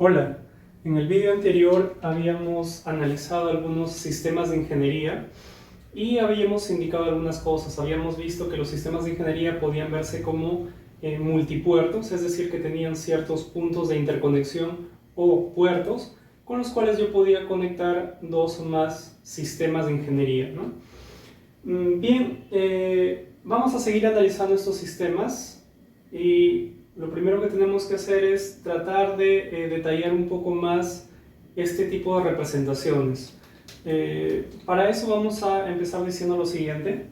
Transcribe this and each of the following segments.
Hola, en el vídeo anterior habíamos analizado algunos sistemas de ingeniería y habíamos indicado algunas cosas. Habíamos visto que los sistemas de ingeniería podían verse como multipuertos, es decir, que tenían ciertos puntos de interconexión o puertos con los cuales yo podía conectar dos o más sistemas de ingeniería, ¿no? Bien, vamos a seguir analizando estos sistemas y lo primero que tenemos que hacer es tratar de detallar un poco más este tipo de representaciones. Para eso vamos a empezar diciendo lo siguiente.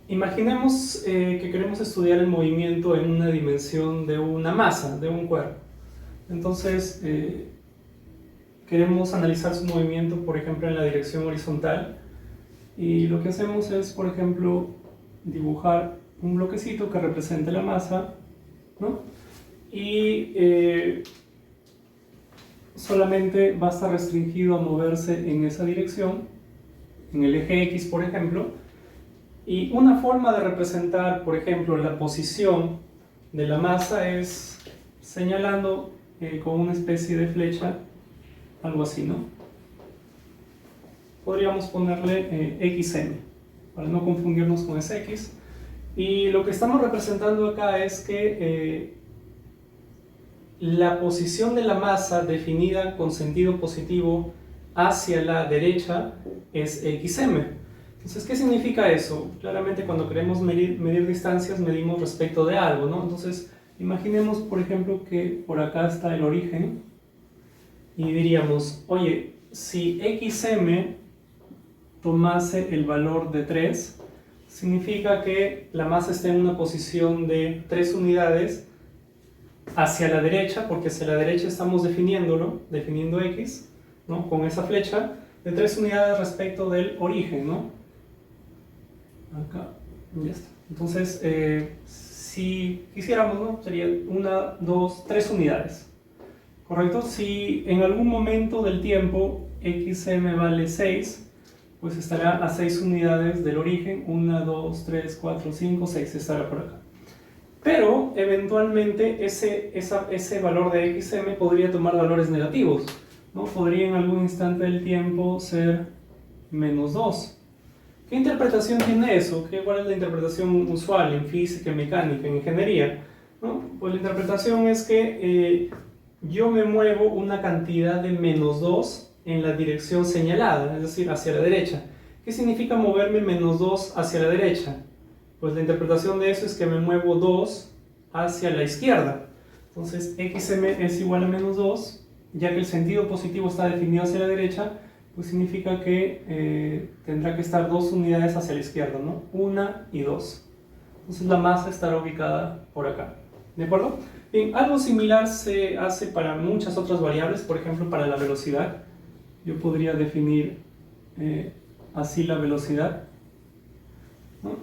Imaginemos que queremos estudiar el movimiento en una dimensión de una masa, de un cuerpo. Entonces, queremos analizar su movimiento, por ejemplo, en la dirección horizontal. Y lo que hacemos es, por ejemplo, dibujar un bloquecito que represente la masa, ¿no? Y solamente va a estar restringido a moverse en esa dirección, en el eje X, por ejemplo. Y una forma de representar, por ejemplo, la posición de la masa es señalando con una especie de flecha, algo así, ¿no? Podríamos ponerle XM, para no confundirnos con ese X. Y lo que estamos representando acá es que la posición de la masa definida con sentido positivo hacia la derecha es XM. Entonces, ¿qué significa eso? Claramente cuando queremos medir distancias, medimos respecto de algo, ¿no? Entonces, imaginemos, por ejemplo, que por acá está el origen y diríamos, oye, si XM tomase el valor de 3, significa que la masa está en una posición de 3 unidades hacia la derecha, porque hacia la derecha estamos definiendo X, ¿no? Con esa flecha, de 3 unidades respecto del origen, ¿no? Acá, ya está. Entonces, si quisiéramos, ¿no? Sería 1, 2, 3 unidades, ¿correcto? Si en algún momento del tiempo XM vale 6, pues estará a 6 unidades del origen, 1, 2, 3, 4, 5, 6, estará por acá. Pero eventualmente ese valor de XM podría tomar valores negativos, ¿no? Podría en algún instante del tiempo ser menos 2. ¿Qué interpretación tiene eso? ¿Cuál es la interpretación usual en física, en mecánica, en ingeniería? ¿No? Pues la interpretación es que yo me muevo una cantidad de menos 2 en la dirección señalada, es decir, hacia la derecha. ¿Qué significa moverme menos 2 hacia la derecha? Pues la interpretación de eso es que me muevo 2 hacia la izquierda. Entonces, XM es igual a menos 2, ya que el sentido positivo está definido hacia la derecha, pues significa que tendrá que estar 2 unidades hacia la izquierda, ¿no? 1 y 2. Entonces la masa estará ubicada por acá. ¿De acuerdo? Bien, algo similar se hace para muchas otras variables, por ejemplo, para la velocidad. Yo podría definir así la velocidad, ¿no?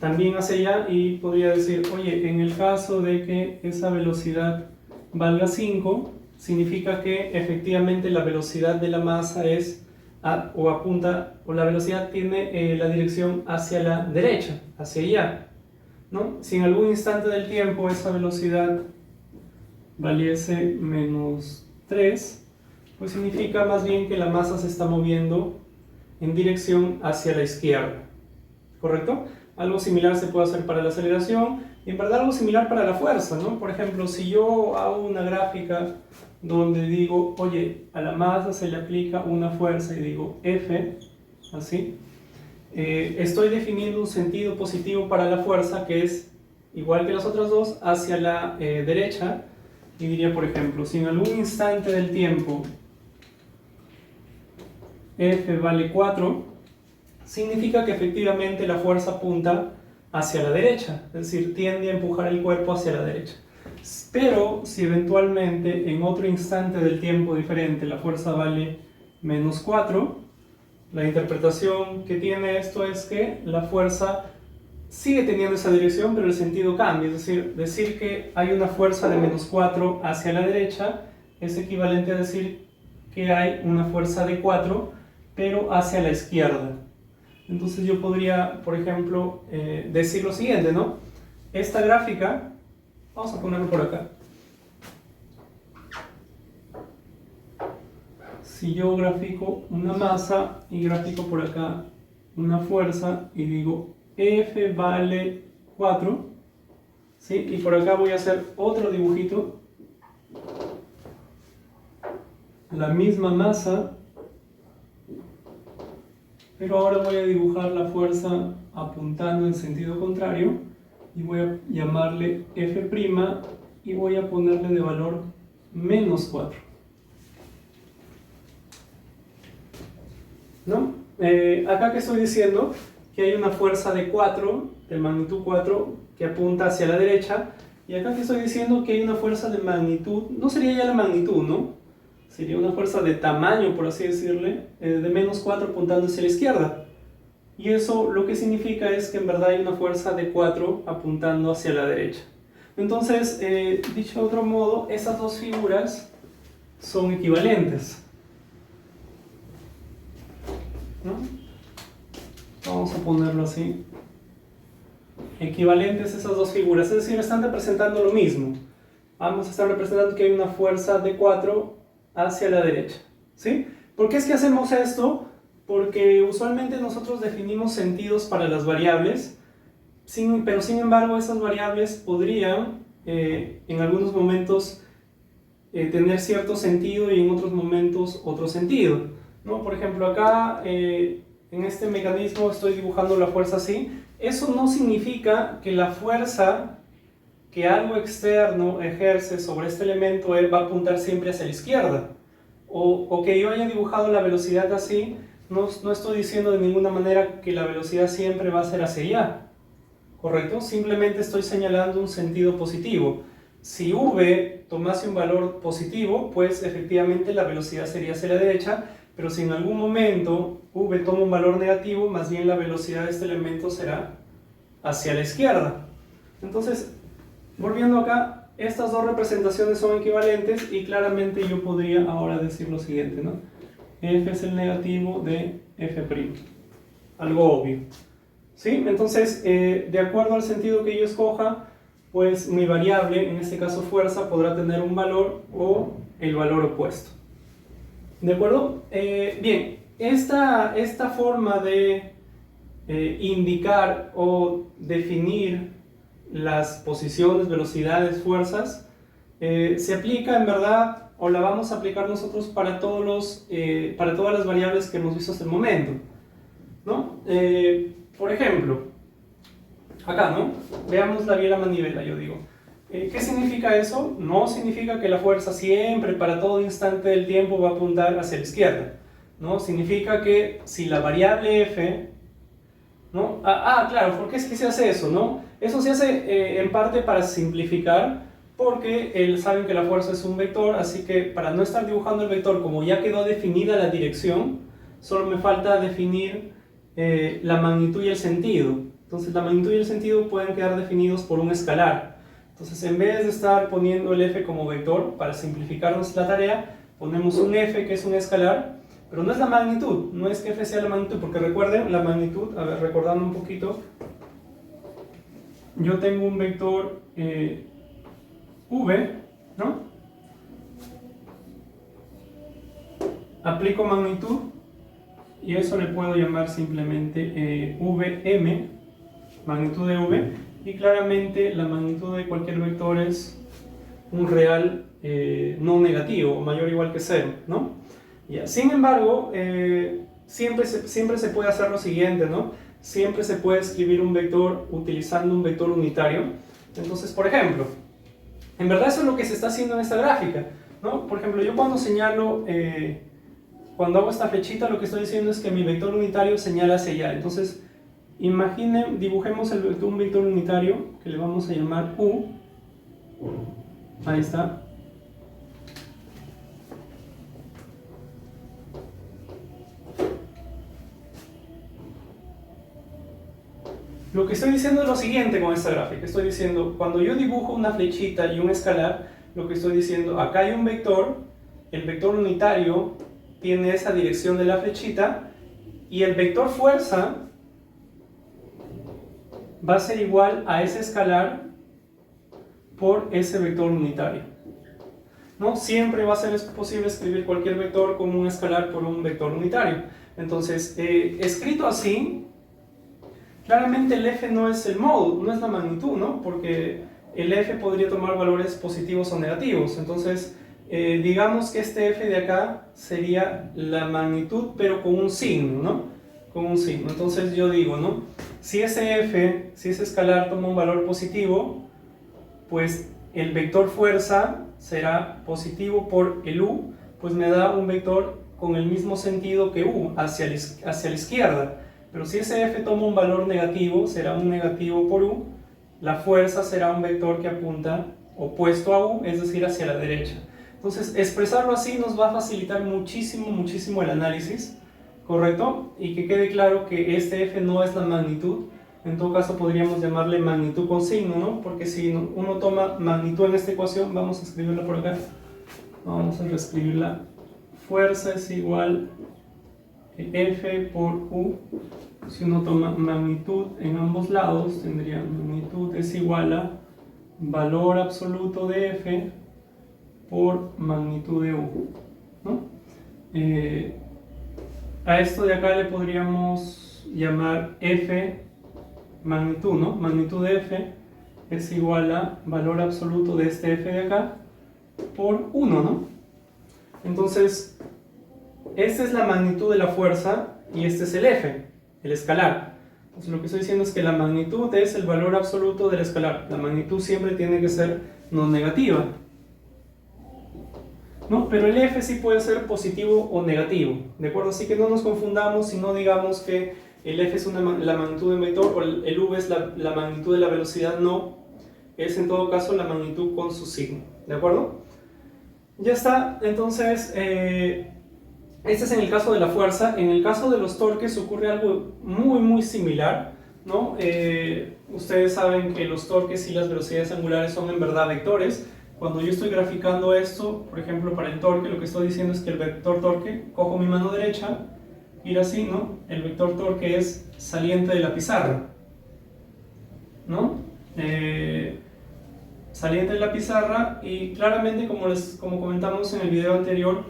También hacia allá y podría decir, oye, en el caso de que esa velocidad valga 5, significa que efectivamente la velocidad de la masa es o la velocidad tiene la dirección hacia la derecha, hacia allá, ¿no? Si en algún instante del tiempo esa velocidad valiese menos 3, pues significa más bien que la masa se está moviendo en dirección hacia la izquierda, ¿correcto? Algo similar se puede hacer para la aceleración y en verdad algo similar para la fuerza, ¿no? Por ejemplo, si yo hago una gráfica donde digo, oye, a la masa se le aplica una fuerza y digo F, así, estoy definiendo un sentido positivo para la fuerza que es igual que las otras dos hacia la derecha y diría, por ejemplo, si en algún instante del tiempo F vale 4, significa que efectivamente la fuerza apunta hacia la derecha, es decir, tiende a empujar el cuerpo hacia la derecha. Pero si eventualmente en otro instante del tiempo diferente la fuerza vale menos 4, la interpretación que tiene esto es que la fuerza sigue teniendo esa dirección, pero el sentido cambia. Es decir que hay una fuerza de menos 4 hacia la derecha es equivalente a decir que hay una fuerza de 4, pero hacia la izquierda. Entonces yo podría, por ejemplo, decir lo siguiente, ¿no? Esta gráfica, vamos a ponerlo por acá. si yo grafico una masa y grafico por acá una fuerza y digo F vale 4, ¿sí? Y por acá voy a hacer otro dibujito, la misma masa, pero ahora voy a dibujar la fuerza apuntando en sentido contrario y voy a llamarle F' y voy a ponerle de valor menos 4. ¿No? Acá que estoy diciendo que hay una fuerza de 4, de magnitud 4, que apunta hacia la derecha, y acá que estoy diciendo que hay una fuerza de magnitud, no sería ya la magnitud, ¿no? Sería una fuerza de tamaño, por así decirle, de menos 4 apuntando hacia la izquierda. Y eso lo que significa es que en verdad hay una fuerza de 4 apuntando hacia la derecha. Entonces, dicho de otro modo, esas dos figuras son equivalentes, ¿no? Vamos a ponerlo así. Equivalentes esas dos figuras, es decir, están representando lo mismo. Vamos a estar representando que hay una fuerza de 4 hacia la derecha, ¿sí? ¿Por qué es que hacemos esto? Porque usualmente nosotros definimos sentidos para las variables, pero sin embargo esas variables podrían en algunos momentos tener cierto sentido y en otros momentos otro sentido, ¿no? Por ejemplo, acá en este mecanismo estoy dibujando la fuerza así. Eso no significa que la fuerza que algo externo ejerce sobre este elemento va a apuntar siempre hacia la izquierda, o que yo haya dibujado la velocidad así, no estoy diciendo de ninguna manera que la velocidad siempre va a ser hacia allá, ¿correcto? Simplemente estoy señalando un sentido positivo. Si v tomase un valor positivo, pues efectivamente la velocidad sería hacia la derecha, pero si en algún momento v toma un valor negativo, más bien la velocidad de este elemento será hacia la izquierda. Entonces, volviendo acá, estas dos representaciones son equivalentes y claramente yo podría ahora decir lo siguiente, ¿no? F es el negativo de F', algo obvio, ¿sí? Entonces, de acuerdo al sentido que yo escoja, pues mi variable, en este caso fuerza, podrá tener un valor o el valor opuesto. ¿De acuerdo? Bien, esta forma de indicar o definir las posiciones, velocidades, fuerzas, se aplica en verdad, o la vamos a aplicar nosotros para todas las variables que hemos visto hasta el momento, ¿no? Por ejemplo, acá, ¿no? Veamos la biela manivela, yo digo. ¿Qué significa eso? No significa que la fuerza siempre, para todo instante del tiempo, va a apuntar hacia la izquierda, ¿no? Significa que si la variable f, ¿no? Claro, ¿por qué es que se hace eso, no? Eso se hace en parte para simplificar, porque saben que la fuerza es un vector, así que para no estar dibujando el vector, como ya quedó definida la dirección, solo me falta definir la magnitud y el sentido. Entonces la magnitud y el sentido pueden quedar definidos por un escalar. Entonces en vez de estar poniendo el f como vector, para simplificarnos la tarea, ponemos un f que es un escalar, pero no es la magnitud, no es que f sea la magnitud, porque recuerden, la magnitud, a ver, recordando un poquito, yo tengo un vector v, ¿no? Aplico magnitud y eso le puedo llamar simplemente vm, magnitud de v, y claramente la magnitud de cualquier vector es un real no negativo, mayor o igual que 0, ¿no? Ya. Sin embargo, siempre se puede hacer lo siguiente, ¿no? Siempre se puede escribir un vector utilizando un vector unitario. Entonces, por ejemplo, en verdad eso es lo que se está haciendo en esta gráfica, ¿no? Por ejemplo, yo cuando señalo, cuando hago esta flechita, lo que estoy diciendo es que mi vector unitario señala hacia allá. Entonces, imaginen, dibujemos un vector unitario que le vamos a llamar U. Ahí está. Lo que estoy diciendo es lo siguiente con esta gráfica. Estoy diciendo, cuando yo dibujo una flechita y un escalar, lo que estoy diciendo, acá hay un vector, el vector unitario tiene esa dirección de la flechita, y el vector fuerza va a ser igual a ese escalar por ese vector unitario. ¿no? Siempre va a ser posible escribir cualquier vector como un escalar por un vector unitario. Entonces, escrito así, claramente el f no es el módulo, no es la magnitud, ¿no? Porque el f podría tomar valores positivos o negativos. Entonces, digamos que este f de acá sería la magnitud, pero con un signo, ¿no? Con un signo. Entonces yo digo, ¿no? Si ese escalar toma un valor positivo, pues el vector fuerza será positivo por el u, pues me da un vector con el mismo sentido que u, hacia la izquierda. Pero si ese f toma un valor negativo, será un negativo por u, la fuerza será un vector que apunta opuesto a u, es decir, hacia la derecha. Entonces, expresarlo así nos va a facilitar muchísimo, muchísimo el análisis, ¿correcto? Y que quede claro que este f no es la magnitud. En todo caso podríamos llamarle magnitud con signo, ¿no? Porque si uno toma magnitud en esta ecuación, vamos a escribirla por acá. Vamos a reescribirla. Fuerza es igual a F por U. Si uno toma magnitud en ambos lados, tendría magnitud es igual a valor absoluto de F por magnitud de U, ¿no? A esto de acá le podríamos llamar F magnitud, ¿no? Magnitud de F es igual a valor absoluto de este F de acá por 1, ¿no? Entonces, esta es la magnitud de la fuerza y este es el F, el escalar. Entonces lo que estoy diciendo es que la magnitud es el valor absoluto del escalar. La magnitud siempre tiene que ser no negativa, ¿no? Pero el F sí puede ser positivo o negativo, ¿de acuerdo? Así que no nos confundamos y no digamos que el F es la magnitud de un vector o el V es la magnitud de la velocidad, no. Es en todo caso la magnitud con su signo, ¿de acuerdo? Ya está, entonces, este es en el caso de la fuerza. En el caso de los torques ocurre algo muy, muy similar, ¿no? Ustedes saben que los torques y las velocidades angulares son en verdad vectores. Cuando yo estoy graficando esto, por ejemplo, para el torque, lo que estoy diciendo es que el vector torque, cojo mi mano derecha, ir así, ¿no? El vector torque es saliente de la pizarra, ¿no? Saliente de la pizarra, y claramente, como comentamos en el video anterior,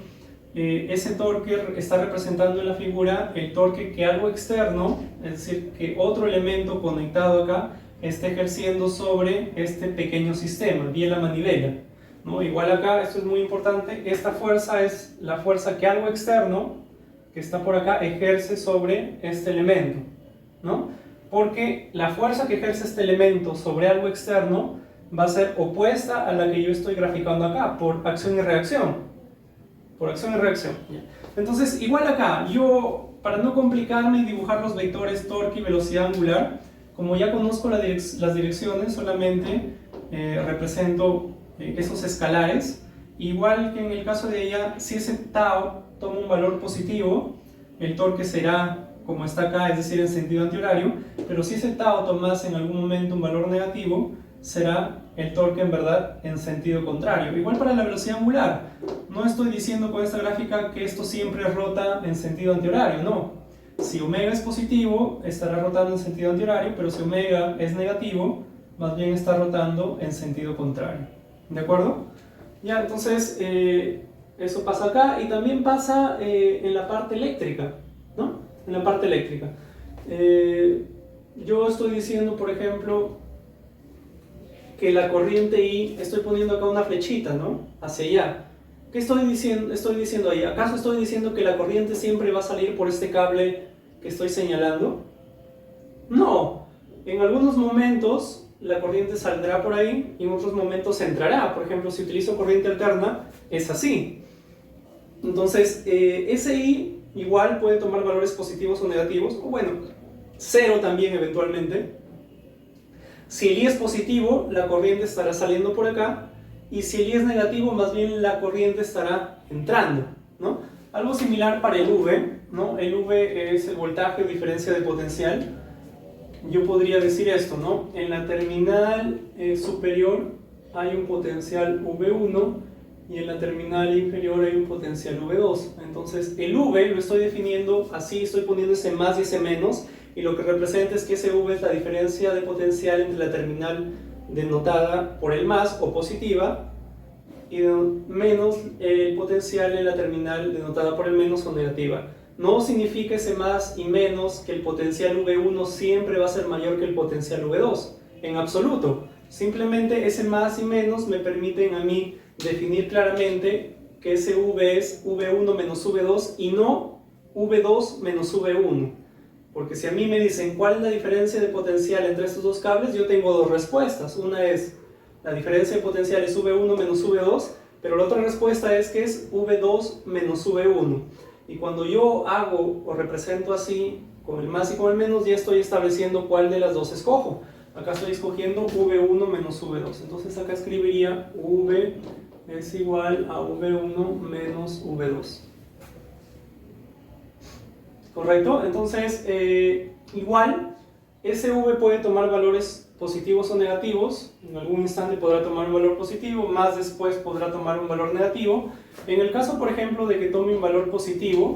ese torque está representando en la figura el torque que algo externo, es decir, que otro elemento conectado acá, está ejerciendo sobre este pequeño sistema, vía la manivela, ¿no? Igual acá, esto es muy importante, esta fuerza es la fuerza que algo externo, que está por acá, ejerce sobre este elemento, ¿no? Porque la fuerza que ejerce este elemento sobre algo externo va a ser opuesta a la que yo estoy graficando acá, por acción y reacción. Por acción y reacción. Entonces, igual acá, yo, para no complicarme y dibujar los vectores torque y velocidad angular, como ya conozco las direcciones, solamente represento esos escalares. Igual que en el caso de ella, si ese tau toma un valor positivo, el torque será como está acá, es decir, en sentido antihorario. Pero si ese tau tomase en algún momento un valor negativo, será el torque en verdad en sentido contrario. Igual para la velocidad angular, no estoy diciendo con esta gráfica que esto siempre rota en sentido antihorario, no. Si omega es positivo, estará rotando en sentido antihorario, pero si omega es negativo, más bien está rotando en sentido contrario. ¿De acuerdo? Ya, entonces, eso pasa acá, y también pasa en la parte eléctrica, ¿no? En la parte eléctrica. Yo estoy diciendo, por ejemplo, que la corriente I, estoy poniendo acá una flechita, ¿no? Hacia allá. ¿Qué estoy diciendo? Estoy diciendo ahí, ¿acaso estoy diciendo que la corriente siempre va a salir por este cable que estoy señalando? No. En algunos momentos la corriente saldrá por ahí y en otros momentos entrará. Por ejemplo, si utilizo corriente alterna, es así. Entonces, ese I igual puede tomar valores positivos o negativos, o bueno, cero también eventualmente. Si el I es positivo, la corriente estará saliendo por acá, y si el I es negativo, más bien la corriente estará entrando, ¿no? Algo similar para el V, ¿no? El V es el voltaje o diferencia de potencial. Yo podría decir esto, ¿no? En la terminal superior hay un potencial V1 y en la terminal inferior hay un potencial V2. Entonces el V lo estoy definiendo así, estoy poniendo ese más y ese menos, y lo que representa es que ese V es la diferencia de potencial entre la terminal denotada por el más o positiva y menos el potencial en la terminal denotada por el menos o negativa. No significa ese más y menos que el potencial V1 siempre va a ser mayor que el potencial V2, en absoluto. Simplemente ese más y menos me permiten a mí definir claramente que ese V es V1 menos V2 y no V2 menos V1. Porque si a mí me dicen cuál es la diferencia de potencial entre estos dos cables, yo tengo dos respuestas. Una es la diferencia de potencial es V1 menos V2, pero la otra respuesta es que es V2 menos V1. Y cuando yo hago o represento así, con el más y con el menos, ya estoy estableciendo cuál de las dos escojo. Acá estoy escogiendo V1 menos V2. Entonces acá escribiría V es igual a V1 menos V2. ¿Correcto? Entonces, igual, ese V puede tomar valores positivos o negativos. En algún instante podrá tomar un valor positivo, más después podrá tomar un valor negativo. En el caso, por ejemplo, de que tome un valor positivo,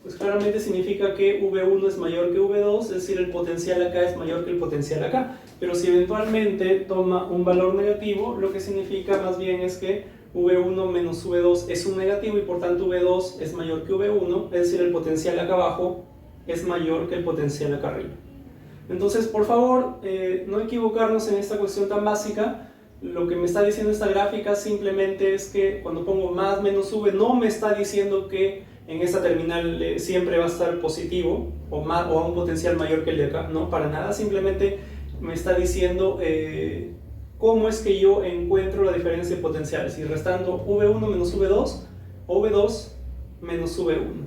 pues claramente significa que V1 es mayor que V2, es decir, el potencial acá es mayor que el potencial acá. Pero si eventualmente toma un valor negativo, lo que significa más bien es que V1 menos V2 es un negativo y por tanto V2 es mayor que V1, es decir, el potencial acá abajo es mayor que el potencial acá arriba. Entonces, por favor, no equivocarnos en esta cuestión tan básica. Lo que me está diciendo esta gráfica simplemente es que cuando pongo más menos V, no me está diciendo que en esta terminal siempre va a estar positivo o a un potencial mayor que el de acá. No, para nada, simplemente me está diciendo cómo es que yo encuentro la diferencia de potenciales, si restando V1 menos V2 o V2 menos V1.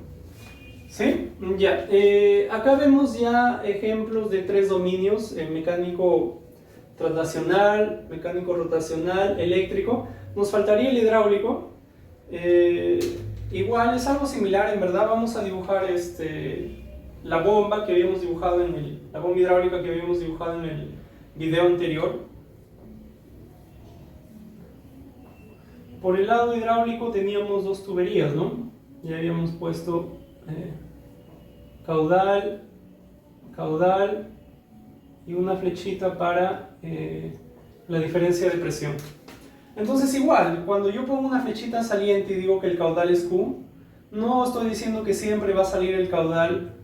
¿Sí? Ya. Acá vemos ya ejemplos de tres dominios, mecánico traslacional, mecánico rotacional, eléctrico. Nos faltaría el hidráulico. Igual es algo similar, en verdad. Vamos a dibujar la bomba que habíamos dibujado la bomba hidráulica que habíamos dibujado en el video anterior. Por el lado hidráulico teníamos dos tuberías, ¿no? Ya habíamos puesto caudal, caudal y una flechita para la diferencia de presión. Entonces igual, cuando yo pongo una flechita saliente y digo que el caudal es Q, no estoy diciendo que siempre va a salir el caudal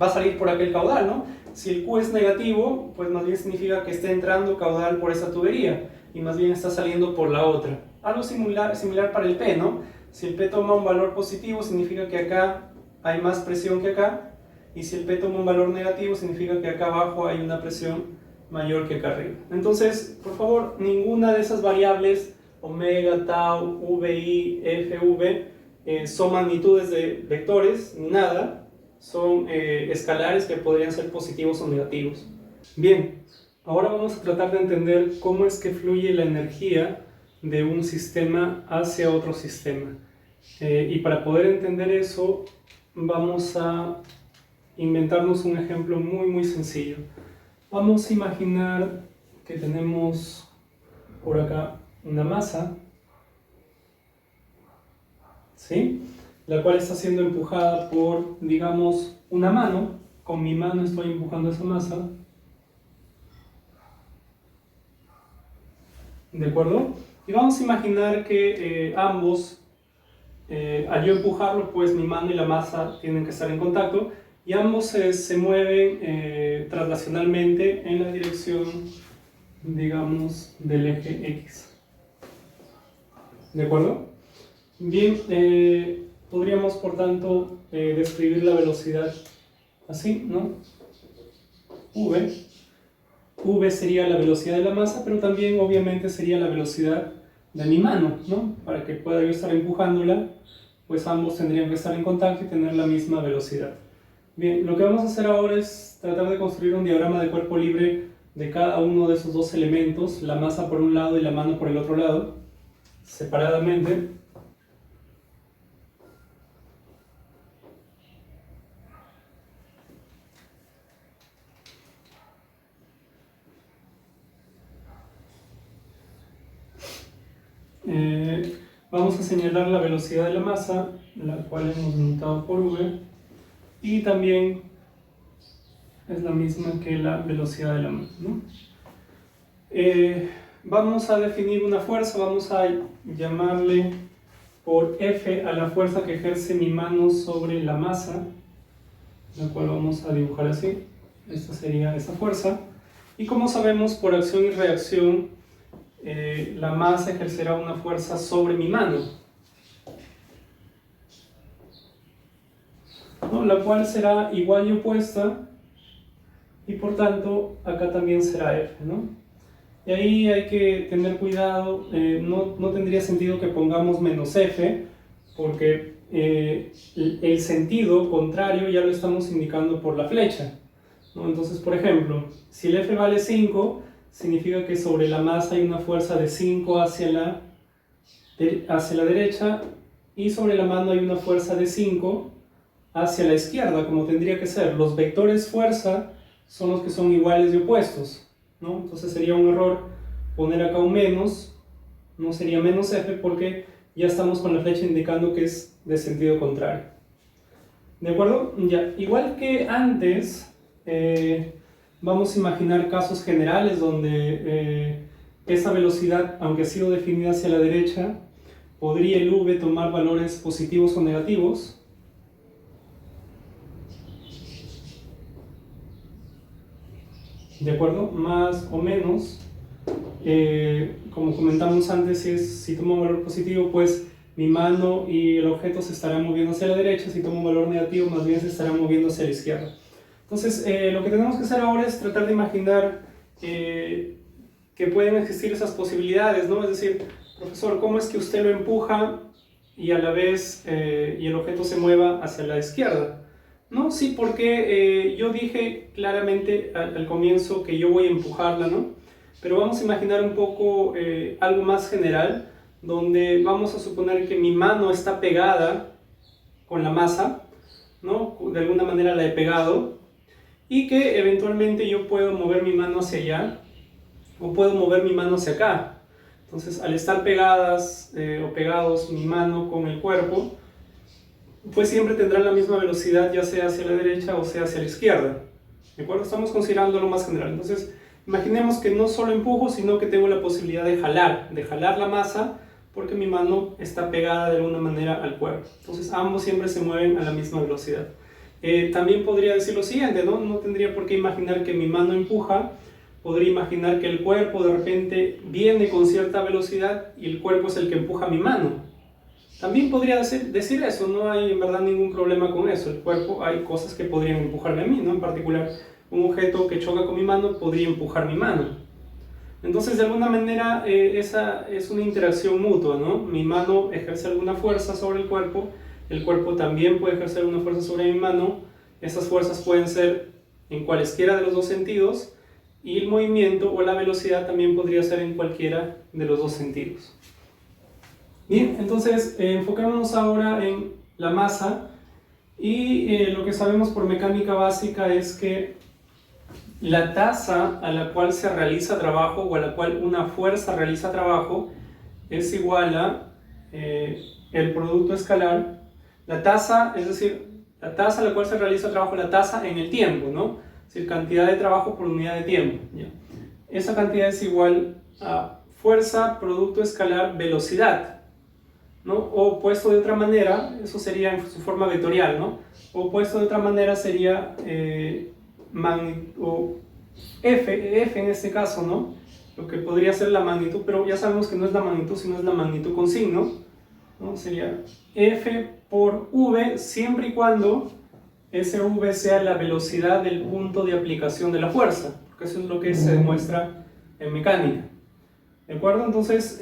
va a salir por aquel caudal, ¿no? Si el Q es negativo, pues más bien significa que está entrando caudal por esa tubería y más bien está saliendo por la otra. Algo similar para el P, ¿no? Si el P toma un valor positivo, significa que acá hay más presión que acá, y si el P toma un valor negativo, significa que acá abajo hay una presión mayor que acá arriba. Entonces, por favor, ninguna de esas variables, omega, tau, VI, FV, son magnitudes de vectores, ni nada, son escalares que podrían ser positivos o negativos. Bien, ahora vamos a tratar de entender cómo es que fluye la energía de un sistema hacia otro sistema. Y para poder entender eso, vamos a inventarnos un ejemplo muy sencillo. Vamos a imaginar que tenemos por acá una masa, ¿sí? La cual está siendo empujada por, digamos, una mano. Con mi mano estoy empujando esa masa. ¿De acuerdo? Y vamos a imaginar que ambos, al yo empujarlo, pues mi mano y la masa tienen que estar en contacto y ambos se mueven traslacionalmente en la dirección, digamos, del eje X. ¿De acuerdo? Bien, podríamos por tanto describir la velocidad así, ¿no? V sería la velocidad de la masa, pero también obviamente sería la velocidad de mi mano, ¿no? Para que pueda yo estar empujándola, pues ambos tendrían que estar en contacto y tener la misma velocidad. Bien, lo que vamos a hacer ahora es tratar de construir un diagrama de cuerpo libre de cada uno de esos dos elementos, la masa por un lado y la mano por el otro lado, separadamente. Vamos a señalar la velocidad de la masa, la cual hemos denotado por V, y también es la misma que la velocidad de la mano, ¿no? vamos a definir una fuerza, vamos a llamarle por F a la fuerza que ejerce mi mano sobre la masa, la cual vamos a dibujar así. Esta sería esa fuerza. Y como sabemos, por acción y reacción, la masa ejercerá una fuerza sobre mi mano, ¿no? La cual será igual y opuesta, y por tanto acá también será F, ¿no? Y ahí hay que tener cuidado, no tendría sentido que pongamos menos F, porque el sentido contrario ya lo estamos indicando por la flecha, ¿no? Entonces, por ejemplo, si el F vale 5, significa que sobre la masa hay una fuerza de 5 hacia la derecha, y sobre la mano hay una fuerza de 5 hacia la izquierda, como tendría que ser. Los vectores fuerza son los que son iguales y opuestos, ¿no? Entonces sería un error poner acá un menos, no sería menos F, porque ya estamos con la flecha indicando que es de sentido contrario. ¿De acuerdo? Ya, igual que antes, vamos a imaginar casos generales donde esa velocidad, aunque ha sido definida hacia la derecha, podría el v tomar valores positivos o negativos. ¿De acuerdo? Más o menos. Como comentamos antes, si tomo un valor positivo, pues mi mano y el objeto se estarán moviendo hacia la derecha. Si tomo un valor negativo, más bien se estarán moviendo hacia la izquierda. Entonces, lo que tenemos que hacer ahora es tratar de imaginar que pueden existir esas posibilidades, ¿no? Es decir, profesor, ¿cómo es que usted lo empuja y a la vez y el objeto se mueva hacia la izquierda? No, sí, porque yo dije claramente al comienzo que yo voy a empujarla, ¿no? Pero vamos a imaginar un poco algo más general, donde vamos a suponer que mi mano está pegada con la masa, ¿no? De alguna manera la he pegado, y que eventualmente yo puedo mover mi mano hacia allá, o puedo mover mi mano hacia acá. Entonces, al estar pegadas o pegados mi mano con el cuerpo, pues siempre tendrán la misma velocidad, ya sea hacia la derecha o sea hacia la izquierda. ¿De acuerdo? Estamos considerando lo más general. Entonces, imaginemos que no solo empujo, sino que tengo la posibilidad de jalar la masa, porque mi mano está pegada de alguna manera al cuerpo. Entonces, ambos siempre se mueven a la misma velocidad. También podría decir lo siguiente, ¿no? No tendría por qué imaginar que mi mano empuja, podría imaginar que el cuerpo de repente viene con cierta velocidad y el cuerpo es el que empuja mi mano. También podría decir eso, no hay en verdad ningún problema con eso. El cuerpo, hay cosas que podrían empujarme a mí, ¿no? En particular, un objeto que choca con mi mano podría empujar mi mano. Entonces, de alguna manera, esa es una interacción mutua, ¿no? Mi mano ejerce alguna fuerza sobre el cuerpo también puede ejercer una fuerza sobre mi mano. Esas fuerzas pueden ser en cualesquiera de los dos sentidos, y el movimiento o la velocidad también podría ser en cualquiera de los dos sentidos. Bien, entonces enfocémonos ahora en la masa, y lo que sabemos por mecánica básica es que la tasa a la cual se realiza trabajo, o a la cual una fuerza realiza trabajo, es igual a el producto escalar, la tasa, es decir, la tasa a la cual se realiza trabajo, la tasa en el tiempo, ¿no? Es decir, cantidad de trabajo por unidad de tiempo, ¿ya? Esa cantidad es igual a fuerza, producto escalar, velocidad, ¿no? O puesto de otra manera, eso sería en su forma vectorial, ¿no? O puesto de otra manera sería F en este caso, ¿no? Lo que podría ser la magnitud, pero ya sabemos que no es la magnitud, sino es la magnitud con signo, ¿no? Sería F por V, siempre y cuando ese V sea la velocidad del punto de aplicación de la fuerza, porque eso es lo que se demuestra en mecánica. ¿De acuerdo? Entonces,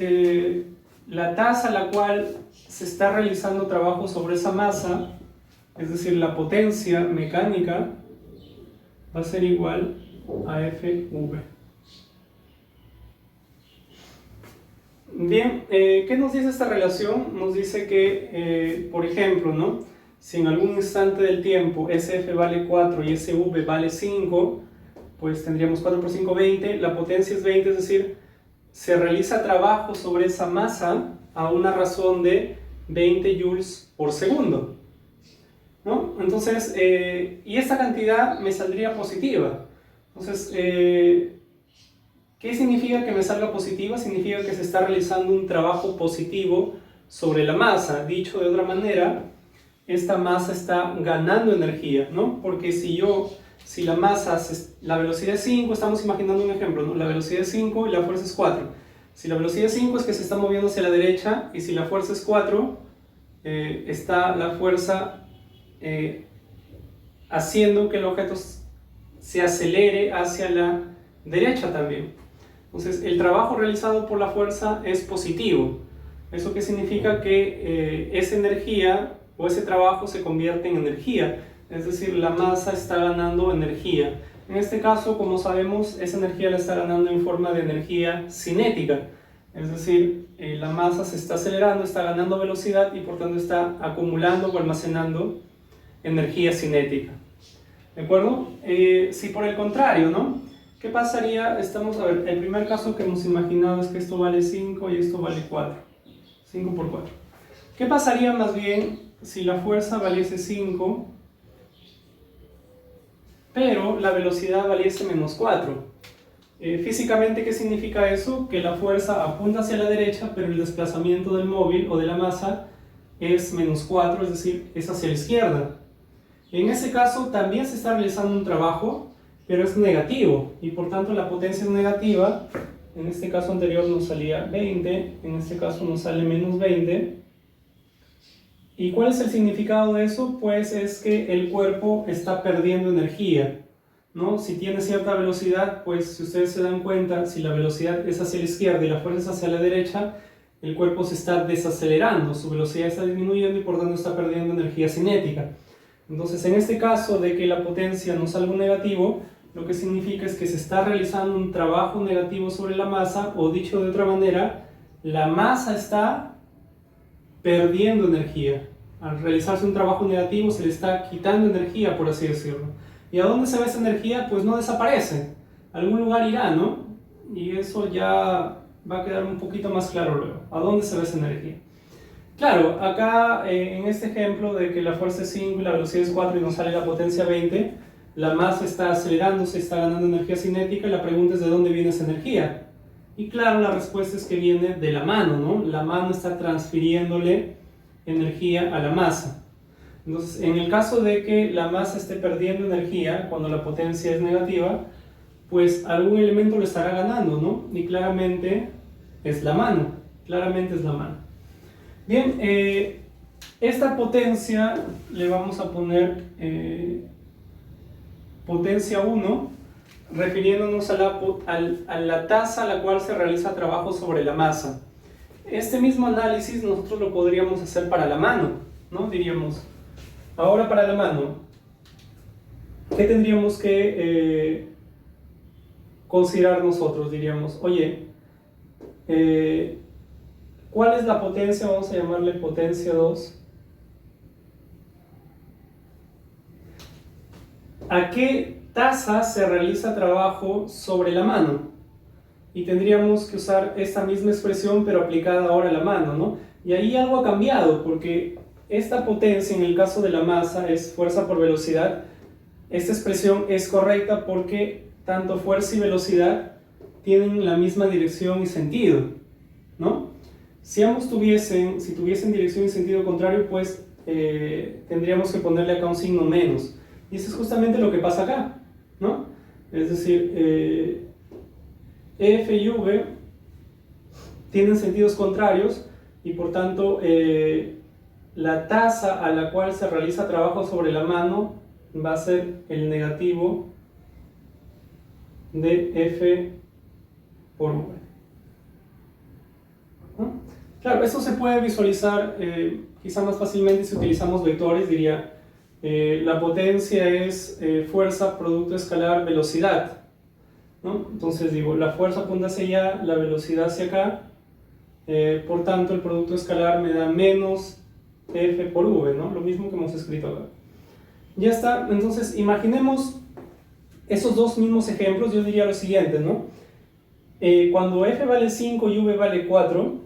la tasa a la cual se está realizando trabajo sobre esa masa, es decir, la potencia mecánica, va a ser igual a Fv. Bien, ¿qué nos dice esta relación? Nos dice que, por ejemplo, ¿no? Si en algún instante del tiempo Sf vale 4 y Sv vale 5, pues tendríamos 4 por 5, 20, la potencia es 20, es decir, se realiza trabajo sobre esa masa a una razón de 20 joules por segundo, ¿no? Entonces, y esta cantidad me saldría positiva. Entonces, ¿Qué significa que me salga positiva? Significa que se está realizando un trabajo positivo sobre la masa. Dicho de otra manera, esta masa está ganando energía, ¿no? Porque si la masa, la velocidad es 5, estamos imaginando un ejemplo, ¿no? La velocidad es 5 y la fuerza es 4. Si la velocidad es 5 es que se está moviendo hacia la derecha, y si la fuerza es 4, está la fuerza haciendo que el objeto se acelere hacia la derecha también. Entonces, el trabajo realizado por la fuerza es positivo. ¿Eso qué significa? Que esa energía o ese trabajo se convierte en energía. Es decir, la masa está ganando energía. En este caso, como sabemos, esa energía la está ganando en forma de energía cinética. Es decir, la masa se está acelerando, está ganando velocidad y por tanto está acumulando o almacenando energía cinética. ¿De acuerdo? Si por el contrario, ¿no? ¿Qué pasaría? A ver, el primer caso que hemos imaginado es que esto vale 5 y esto vale 4. 5 por 4. ¿Qué pasaría más bien si la fuerza valiese 5, pero la velocidad valiese menos 4? Físicamente, ¿qué significa eso? Que la fuerza apunta hacia la derecha, pero el desplazamiento del móvil o de la masa es menos 4, es decir, es hacia la izquierda. En ese caso también se está realizando un trabajo, pero es negativo, y por tanto la potencia es negativa. En este caso anterior nos salía 20, en este caso nos sale menos 20. ¿Y cuál es el significado de eso? Pues es que el cuerpo está perdiendo energía, ¿no? Si tiene cierta velocidad, pues si ustedes se dan cuenta, si la velocidad es hacia la izquierda y la fuerza es hacia la derecha, el cuerpo se está desacelerando, su velocidad está disminuyendo y por tanto está perdiendo energía cinética. Entonces, en este caso de que la potencia nos salga un negativo, lo que significa es que se está realizando un trabajo negativo sobre la masa, o dicho de otra manera, la masa está perdiendo energía. Al realizarse un trabajo negativo se le está quitando energía, por así decirlo. ¿Y a dónde se va esa energía? Pues no desaparece. A algún lugar irá, ¿no? Y eso ya va a quedar un poquito más claro luego. ¿A dónde se va esa energía? Claro, acá en este ejemplo de que la fuerza es 5 y la velocidad es 4 y nos sale la potencia 20, la masa está acelerándose, está ganando energía cinética, y la pregunta es ¿de dónde viene esa energía? Y claro, la respuesta es que viene de la mano, ¿no? La mano está transfiriéndole energía a la masa. Entonces, en el caso de que la masa esté perdiendo energía cuando la potencia es negativa, pues algún elemento lo estará ganando, ¿no? Y claramente es la mano, claramente es la mano. Bien, esta potencia le vamos a poner potencia 1, refiriéndonos a la tasa a la cual se realiza trabajo sobre la masa. Este mismo análisis nosotros lo podríamos hacer para la mano, ¿no? Diríamos, ahora para la mano, ¿qué tendríamos que considerar nosotros? Diríamos, oye, ¿cuál es la potencia? Vamos a llamarle potencia 2. ¿A qué tasa se realiza trabajo sobre la mano? Y tendríamos que usar esta misma expresión, pero aplicada ahora a la mano, ¿no? Y ahí algo ha cambiado, porque esta potencia, en el caso de la masa, es fuerza por velocidad. Esta expresión es correcta porque tanto fuerza y velocidad tienen la misma dirección y sentido, ¿no? Si ambos tuviesen dirección y sentido contrario, pues tendríamos que ponerle acá un signo menos. Y eso es justamente lo que pasa acá, ¿no? Es decir, F y V tienen sentidos contrarios y por tanto la tasa a la cual se realiza trabajo sobre la mano va a ser el negativo de F por V. ¿No? Claro, esto se puede visualizar quizá más fácilmente si utilizamos vectores. Diría, la potencia es fuerza, producto escalar, velocidad, ¿no? Entonces digo, la fuerza apunta hacia allá, la velocidad hacia acá, por tanto el producto escalar me da menos F por V, ¿no? Lo mismo que hemos escrito acá. Ya está. Entonces imaginemos esos dos mismos ejemplos. Yo diría lo siguiente, ¿no? Cuando F vale 5 y V vale 4,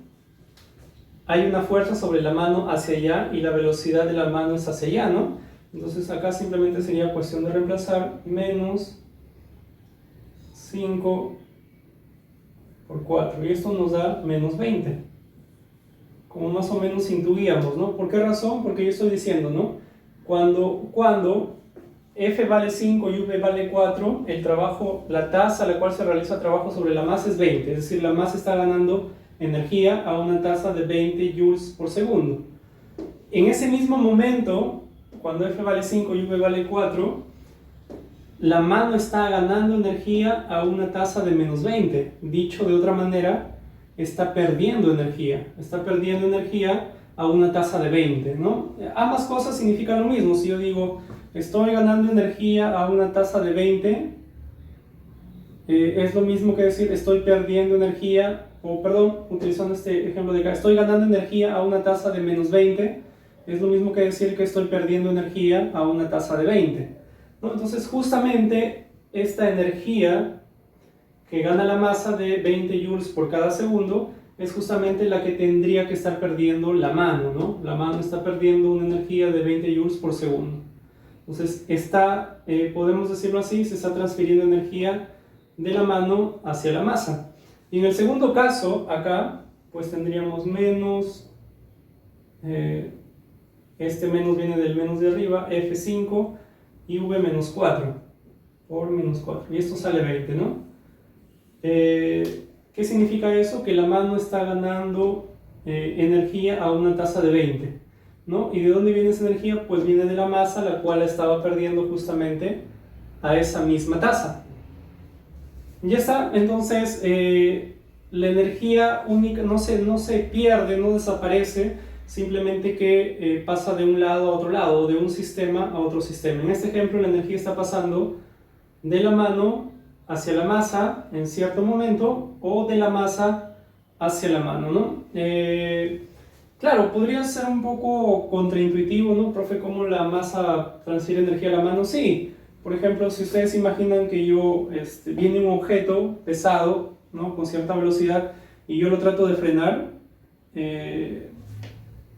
hay una fuerza sobre la mano hacia allá y la velocidad de la mano es hacia allá, ¿no? Entonces acá simplemente sería cuestión de reemplazar menos 5 por 4. Y esto nos da menos 20. Como más o menos intuíamos, ¿no? ¿Por qué razón? Porque yo estoy diciendo, ¿no? Cuando F vale 5 y V vale 4, el trabajo, la tasa a la cual se realiza trabajo sobre la masa es 20. Es decir, la masa está ganando energía a una tasa de 20 joules por segundo. En ese mismo momento, cuando F vale 5 y V vale 4, la mano está ganando energía a una tasa de menos 20. Dicho de otra manera, está perdiendo energía. Está perdiendo energía a una tasa de 20, ¿no? Ambas cosas significan lo mismo. Si yo digo, estoy ganando energía a una tasa de 20, es lo mismo que decir, estoy perdiendo energía, o perdón, utilizando este ejemplo de acá, estoy ganando energía a una tasa de menos 20, es lo mismo que decir que estoy perdiendo energía a una tasa de 20, ¿no? Entonces, justamente, esta energía que gana la masa de 20 joules por cada segundo es justamente la que tendría que estar perdiendo la mano, ¿no? La mano está perdiendo una energía de 20 joules por segundo. Entonces, podemos decirlo así, se está transfiriendo energía de la mano hacia la masa. Y en el segundo caso, acá, pues tendríamos menos, este menos viene del menos de arriba, F5 y V menos 4, por menos 4. Y esto sale 20, ¿no? ¿Qué significa eso? Que la mano está ganando energía a una tasa de 20, ¿no? ¿Y de dónde viene esa energía? Pues viene de la masa, la cual estaba perdiendo justamente a esa misma tasa. Ya está, entonces la energía única no se pierde, no desaparece, simplemente que pasa de un lado a otro lado, de un sistema a otro sistema. En este ejemplo, la energía está pasando de la mano hacia la masa en cierto momento, o de la masa hacia la mano, ¿no? Claro, podría ser un poco contraintuitivo, ¿no, profe? ¿Cómo la masa transfiere energía a la mano? Sí, por ejemplo, si ustedes imaginan que viene un objeto pesado, ¿no?, con cierta velocidad, y yo lo trato de frenar,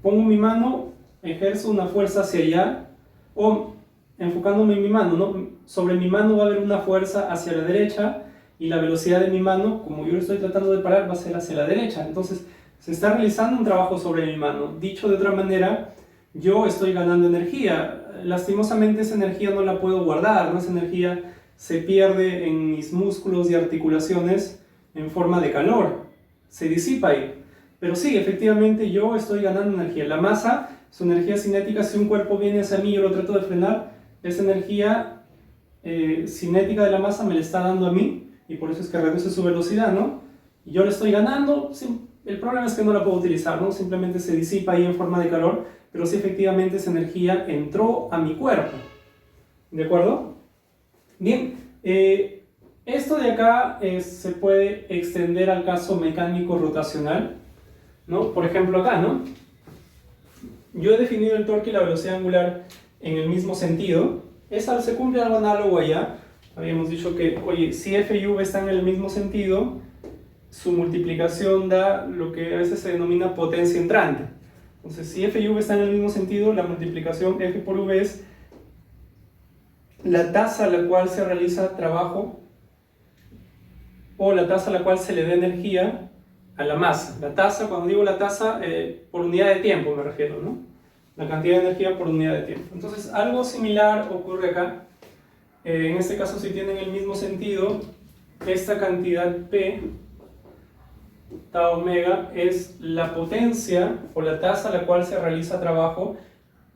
pongo mi mano, ejerzo una fuerza hacia allá, o enfocándome en mi mano, ¿no? Sobre mi mano va a haber una fuerza hacia la derecha, y la velocidad de mi mano, como yo lo estoy tratando de parar, va a ser hacia la derecha. Entonces, se está realizando un trabajo sobre mi mano. Dicho de otra manera, yo estoy ganando energía. Lastimosamente, esa energía no la puedo guardar, ¿no? Esa energía se pierde en mis músculos y articulaciones en forma de calor. Se disipa ahí. Pero sí, efectivamente, yo estoy ganando energía. La masa, su energía cinética, si un cuerpo viene hacia mí y yo lo trato de frenar, esa energía cinética de la masa me la está dando a mí, y por eso es que reduce su velocidad, ¿no? Y yo le estoy ganando, sí, el problema es que no la puedo utilizar, ¿no? Simplemente se disipa ahí en forma de calor, pero sí, efectivamente esa energía entró a mi cuerpo. ¿De acuerdo? Bien, esto de acá se puede extender al caso mecánico rotacional, ¿no? Por ejemplo acá, ¿no? Yo he definido el torque y la velocidad angular en el mismo sentido. Se cumple algo análogo allá. Habíamos dicho que, oye, si F y V están en el mismo sentido, su multiplicación da lo que a veces se denomina potencia entrante. Entonces, si F y V están en el mismo sentido, la multiplicación F por V es la tasa a la cual se realiza trabajo, o la tasa a la cual se le da energía a la masa. La tasa, cuando digo la tasa, por unidad de tiempo me refiero, ¿no? La cantidad de energía por unidad de tiempo. Entonces, algo similar ocurre acá. En este caso, si tienen el mismo sentido, esta cantidad P, tau omega, es la potencia o la tasa a la cual se realiza trabajo,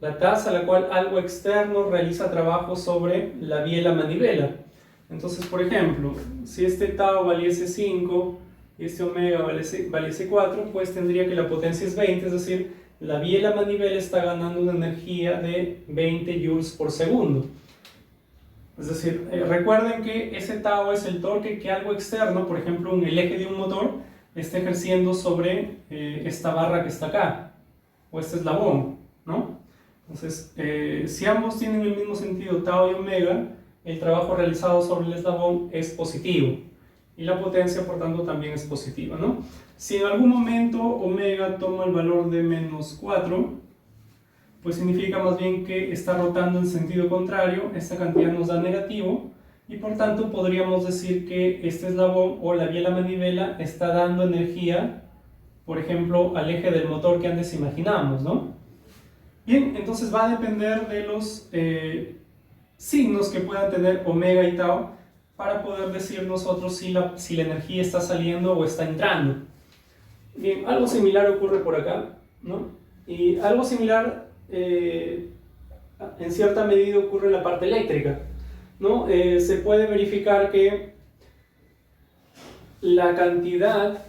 la tasa a la cual algo externo realiza trabajo sobre la biela manivela. Entonces, por ejemplo, si este tau valiese 5 y este omega valiese 4, pues tendría que la potencia es 20, es decir, la biela manivela está ganando una energía de 20 joules por segundo. Es decir, recuerden que ese tau es el torque que algo externo, por ejemplo el eje de un motor, está ejerciendo sobre esta barra que está acá, o este eslabón, ¿no? Entonces, si ambos tienen el mismo sentido, tau y omega, el trabajo realizado sobre el eslabón es positivo, y la potencia, por tanto, también es positiva, ¿no? Si en algún momento omega toma el valor de menos 4, pues significa más bien que está rotando en sentido contrario, esta cantidad nos da negativo, y por tanto podríamos decir que este eslabón o la vía de la manivela está dando energía, por ejemplo, al eje del motor que antes imaginamos, ¿no? Bien, entonces va a depender de los signos que puedan tener omega y tau para poder decir nosotros si la energía está saliendo o está entrando. Bien, algo similar ocurre por acá, ¿no? Y algo similar en cierta medida ocurre en la parte eléctrica, ¿no? Se puede verificar que la cantidad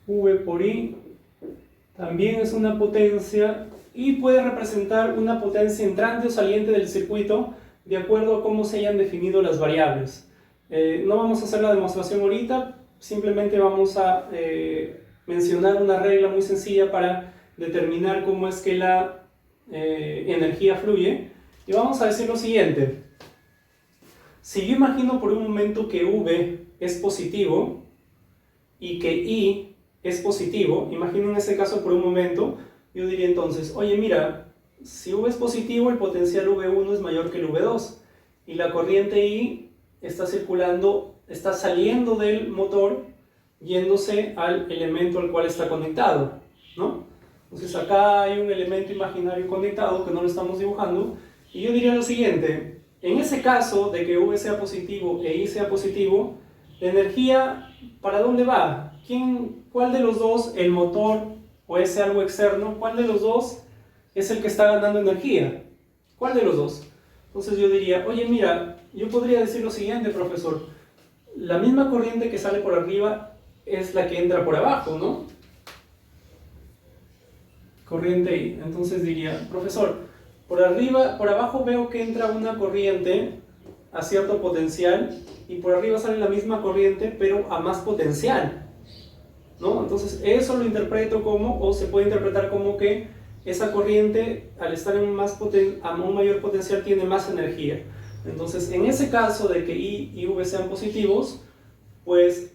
V por I también es una potencia y puede representar una potencia entrante o saliente del circuito de acuerdo a cómo se hayan definido las variables. No vamos a hacer la demostración ahorita, simplemente vamos a mencionar una regla muy sencilla para determinar cómo es que la energía fluye. Y vamos a decir lo siguiente: si yo imagino por un momento que V es positivo y que I es positivo, imagino en ese caso por un momento, yo diría entonces, oye mira, si V es positivo, el potencial V1 es mayor que el V2 y la corriente I está circulando, está saliendo del motor yéndose al elemento al cual está conectado, ¿no? Entonces acá hay un elemento imaginario conectado que no lo estamos dibujando y yo diría lo siguiente: en ese caso de que V sea positivo e I sea positivo, la energía, ¿para dónde va? ¿Cuál de los dos, el motor o ese algo externo, cuál de los dos es el que está ganando energía? ¿Cuál de los dos? Entonces yo diría, oye mira, yo podría decir lo siguiente, profesor: la misma corriente que sale por arriba es la que entra por abajo, ¿no? Corriente I. Entonces diría, profesor, por abajo veo que entra una corriente a cierto potencial y por arriba sale la misma corriente pero a más potencial, ¿no? Entonces eso lo interpreto como, o se puede interpretar como que esa corriente al estar a un mayor potencial tiene más energía. Entonces en ese caso de que I y V sean positivos, pues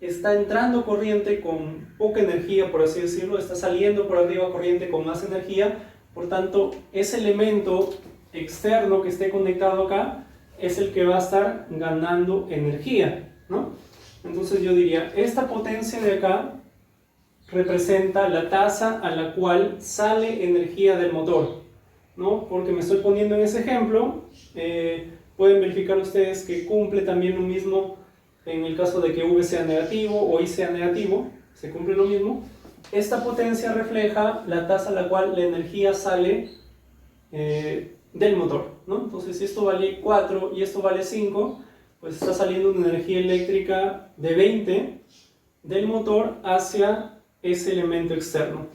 está entrando corriente con poca energía, por así decirlo, está saliendo por arriba corriente con más energía, por tanto ese elemento externo que esté conectado acá es el que va a estar ganando energía, ¿no? Entonces yo diría, esta potencia de acá representa la tasa a la cual sale energía del motor, ¿no? Porque me estoy poniendo en ese ejemplo, pueden verificar ustedes que cumple también lo mismo en el caso de que V sea negativo o I sea negativo, se cumple lo mismo. Esta potencia refleja la tasa a la cual la energía sale del motor, ¿no? Entonces si esto vale 4 y esto vale 5, pues está saliendo una energía eléctrica de 20 del motor hacia ese elemento externo.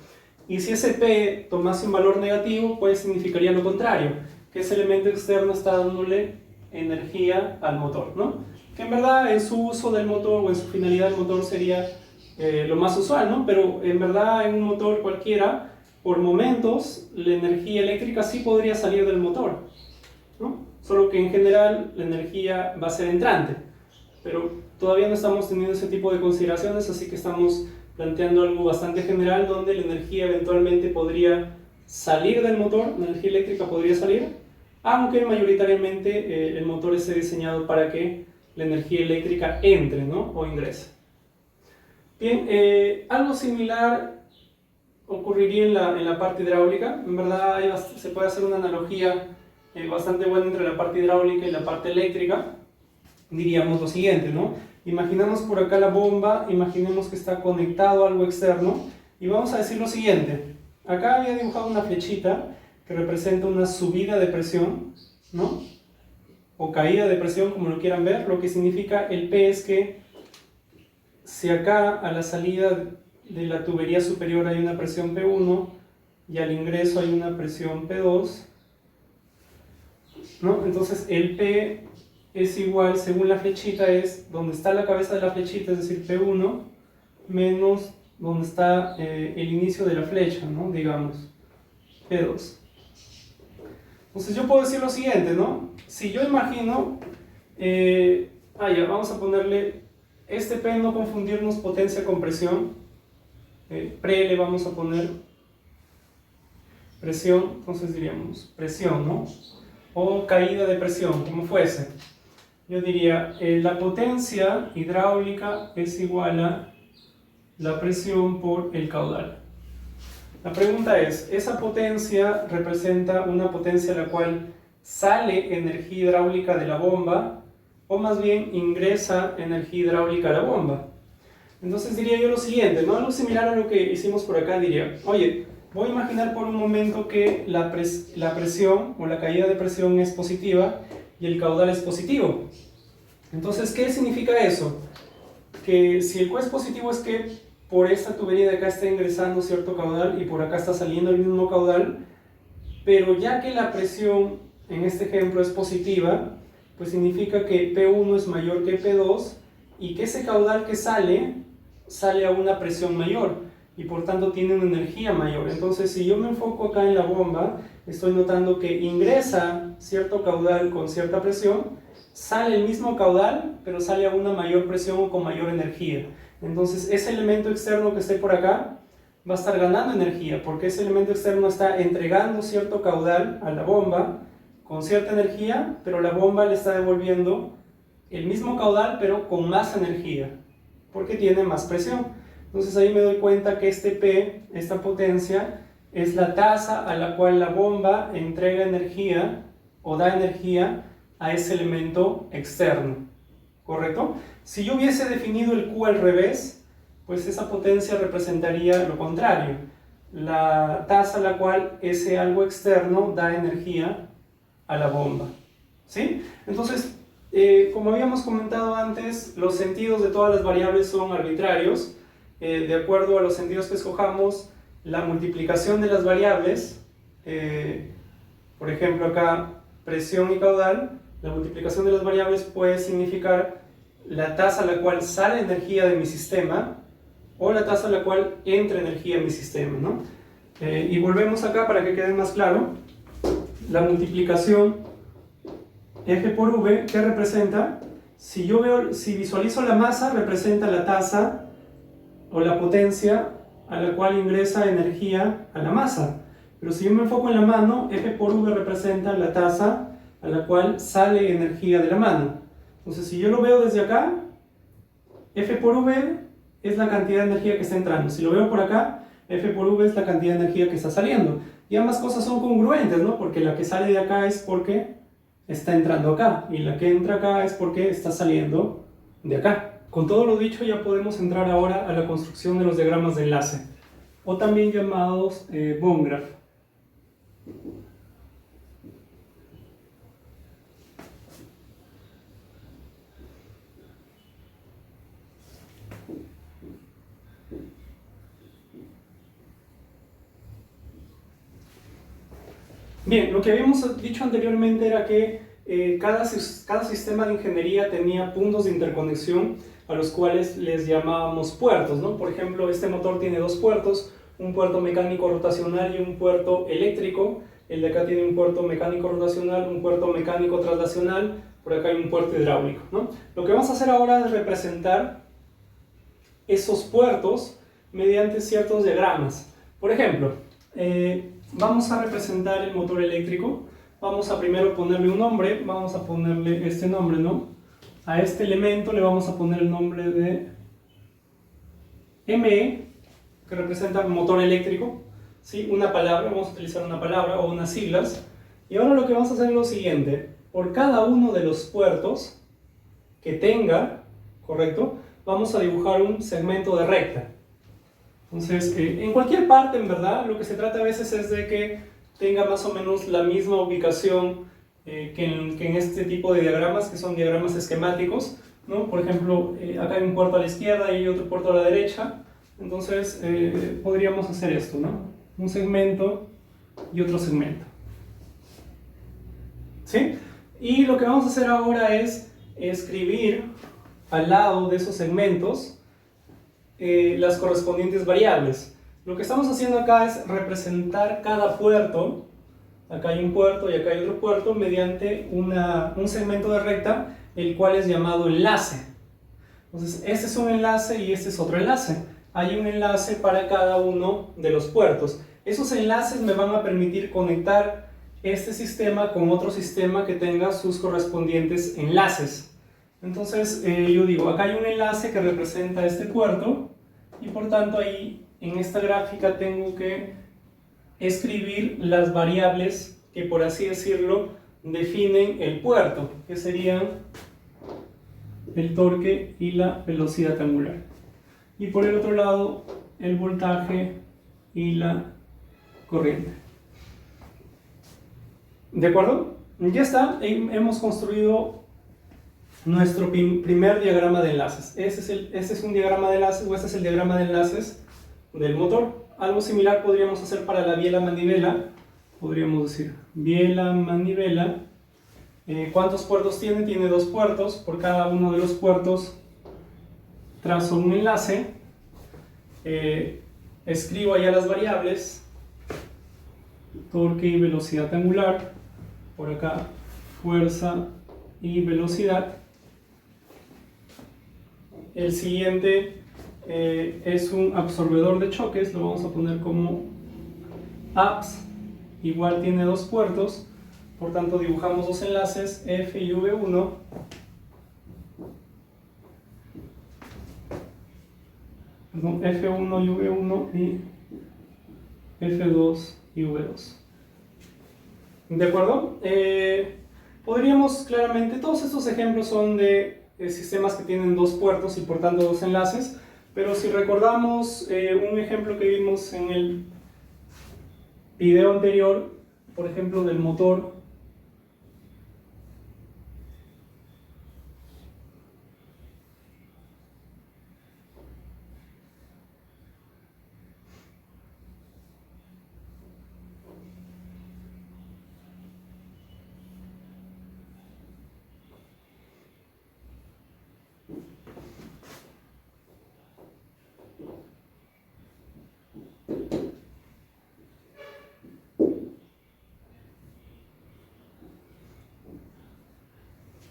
Y si ese P tomase un valor negativo, pues significaría lo contrario, que ese elemento externo está dándole energía al motor, ¿no? Que en verdad en su uso del motor o en su finalidad del motor sería lo más usual, ¿no? Pero en verdad en un motor cualquiera, por momentos, la energía eléctrica sí podría salir del motor, ¿no? Solo que en general la energía va a ser entrante. Pero todavía no estamos teniendo ese tipo de consideraciones, así que estamos planteando algo bastante general donde la energía eventualmente podría salir del motor, la energía eléctrica podría salir, aunque mayoritariamente el motor esté diseñado para que la energía eléctrica entre, ¿no? O ingrese. Bien, algo similar ocurriría en la parte hidráulica. En verdad se puede hacer una analogía bastante buena entre la parte hidráulica y la parte eléctrica. Diríamos lo siguiente, ¿no? Imaginamos por acá la bomba, imaginemos que está conectado a algo externo y vamos a decir lo siguiente. Acá había dibujado una flechita que representa una subida de presión, ¿no? O caída de presión, como lo quieran ver. Lo que significa el P es que si acá a la salida de la tubería superior hay una presión P1 y al ingreso hay una presión P2, ¿no? Entonces el P es igual, según la flechita, es donde está la cabeza de la flechita, es decir, P1, menos donde está el inicio de la flecha, ¿no? Digamos, P2. Entonces yo puedo decir lo siguiente, ¿no? Si yo imagino, ya, vamos a ponerle este P, no confundirnos potencia con presión, pre le vamos a poner presión, entonces diríamos presión, ¿no? o caída de presión, como fuese. Yo diría, la potencia hidráulica es igual a la presión por el caudal. La pregunta es, ¿esa potencia representa una potencia a la cual sale energía hidráulica de la bomba o más bien ingresa energía hidráulica a la bomba? Entonces diría yo lo siguiente, ¿no? Algo similar a lo que hicimos por acá, diría, oye, voy a imaginar por un momento que la presión o la caída de presión es positiva y el caudal es positivo. Entonces, ¿qué significa eso? Que si el Q es positivo es que por esta tubería de acá está ingresando cierto caudal y por acá está saliendo el mismo caudal, pero ya que la presión en este ejemplo es positiva, pues significa que P1 es mayor que P2 y que ese caudal que sale a una presión mayor y por tanto tiene una energía mayor. Entonces, si yo me enfoco acá en la bomba, estoy notando que ingresa cierto caudal con cierta presión, sale el mismo caudal, pero sale a una mayor presión o con mayor energía. Entonces, ese elemento externo que esté por acá va a estar ganando energía, porque ese elemento externo está entregando cierto caudal a la bomba con cierta energía, pero la bomba le está devolviendo el mismo caudal, pero con más energía, porque tiene más presión. Entonces ahí me doy cuenta que este P, esta potencia, es la tasa a la cual la bomba entrega energía o da energía a ese elemento externo, ¿correcto? Si yo hubiese definido el Q al revés, pues esa potencia representaría lo contrario, la tasa a la cual ese algo externo da energía a la bomba, ¿sí? Entonces, como habíamos comentado antes, los sentidos de todas las variables son arbitrarios. De acuerdo a los sentidos que escojamos, la multiplicación de las variables, por ejemplo acá presión y caudal, la multiplicación de las variables puede significar la tasa a la cual sale energía de mi sistema o la tasa a la cual entra energía en mi sistema, ¿no? Y volvemos acá para que quede más claro. La multiplicación F por V, ¿qué representa? Si visualizo la masa, representa la tasa o la potencia a la cual ingresa energía a la masa. Pero si yo me enfoco en la mano, F por V representa la tasa a la cual sale energía de la mano. Entonces, si yo lo veo desde acá, F por V es la cantidad de energía que está entrando. Si lo veo por acá, F por V es la cantidad de energía que está saliendo. Y ambas cosas son congruentes, ¿no? Porque la que sale de acá es porque está entrando acá, y la que entra acá es porque está saliendo de acá. Con todo lo dicho, ya podemos entrar ahora a la construcción de los diagramas de enlace, o también llamados bond graph. Bien, lo que habíamos dicho anteriormente era que cada sistema de ingeniería tenía puntos de interconexión a los cuales les llamábamos puertos, ¿no? Por ejemplo, este motor tiene dos puertos, un puerto mecánico rotacional y un puerto eléctrico. El de acá tiene un puerto mecánico rotacional, un puerto mecánico traslacional, por acá hay un puerto hidráulico, ¿no? Lo que vamos a hacer ahora es representar esos puertos mediante ciertos diagramas. Por ejemplo, vamos a representar el motor eléctrico. Vamos a primero ponerle un nombre, vamos a ponerle este nombre, ¿no? A este elemento le vamos a poner el nombre de ME, que representa motor eléctrico, ¿sí? Una palabra, vamos a utilizar una palabra o unas siglas. Y ahora lo que vamos a hacer es lo siguiente: por cada uno de los puertos que tenga, ¿correcto?, vamos a dibujar un segmento de recta. Entonces, en cualquier parte, en verdad, lo que se trata a veces es de que tenga más o menos la misma ubicación que en este tipo de diagramas, que son diagramas esquemáticos, ¿no? Por ejemplo, acá hay un puerto a la izquierda y hay otro puerto a la derecha. Entonces, podríamos hacer esto, ¿no? Un segmento y otro segmento, ¿sí? Y lo que vamos a hacer ahora es escribir al lado de esos segmentos las correspondientes variables. Lo que estamos haciendo acá es representar cada puerto, acá hay un puerto y acá hay otro puerto, mediante un segmento de recta, el cual es llamado enlace. Entonces, este es un enlace y este es otro enlace. Hay un enlace para cada uno de los puertos. Esos enlaces me van a permitir conectar este sistema con otro sistema que tenga sus correspondientes enlaces. Entonces yo digo, acá hay un enlace que representa este puerto y por tanto ahí en esta gráfica tengo que escribir las variables que, por así decirlo, definen el puerto, que serían el torque y la velocidad angular. Y por el otro lado, el voltaje y la corriente. ¿De acuerdo? Ya está, hemos construido nuestro primer diagrama de enlaces. Este es un diagrama de enlaces, o este es el diagrama de enlaces del motor. Algo similar podríamos hacer para la biela manivela. Podríamos decir, biela manivela. ¿Cuántos puertos tiene? Tiene 2 puertos. Por cada uno de los puertos trazo un enlace. Escribo allá las variables. Torque y velocidad angular. Por acá, fuerza y velocidad. El siguiente es un absorbedor de choques. Lo vamos a poner como ABS. Igual tiene 2 puertos. Por tanto, dibujamos 2 enlaces, F y V1. Perdón, F1 y V1 y F2 y V2. ¿De acuerdo? Podríamos claramente, todos estos ejemplos son de sistemas que tienen 2 puertos y por tanto 2 enlaces, pero si recordamos un ejemplo que vimos en el video anterior, por ejemplo del motor,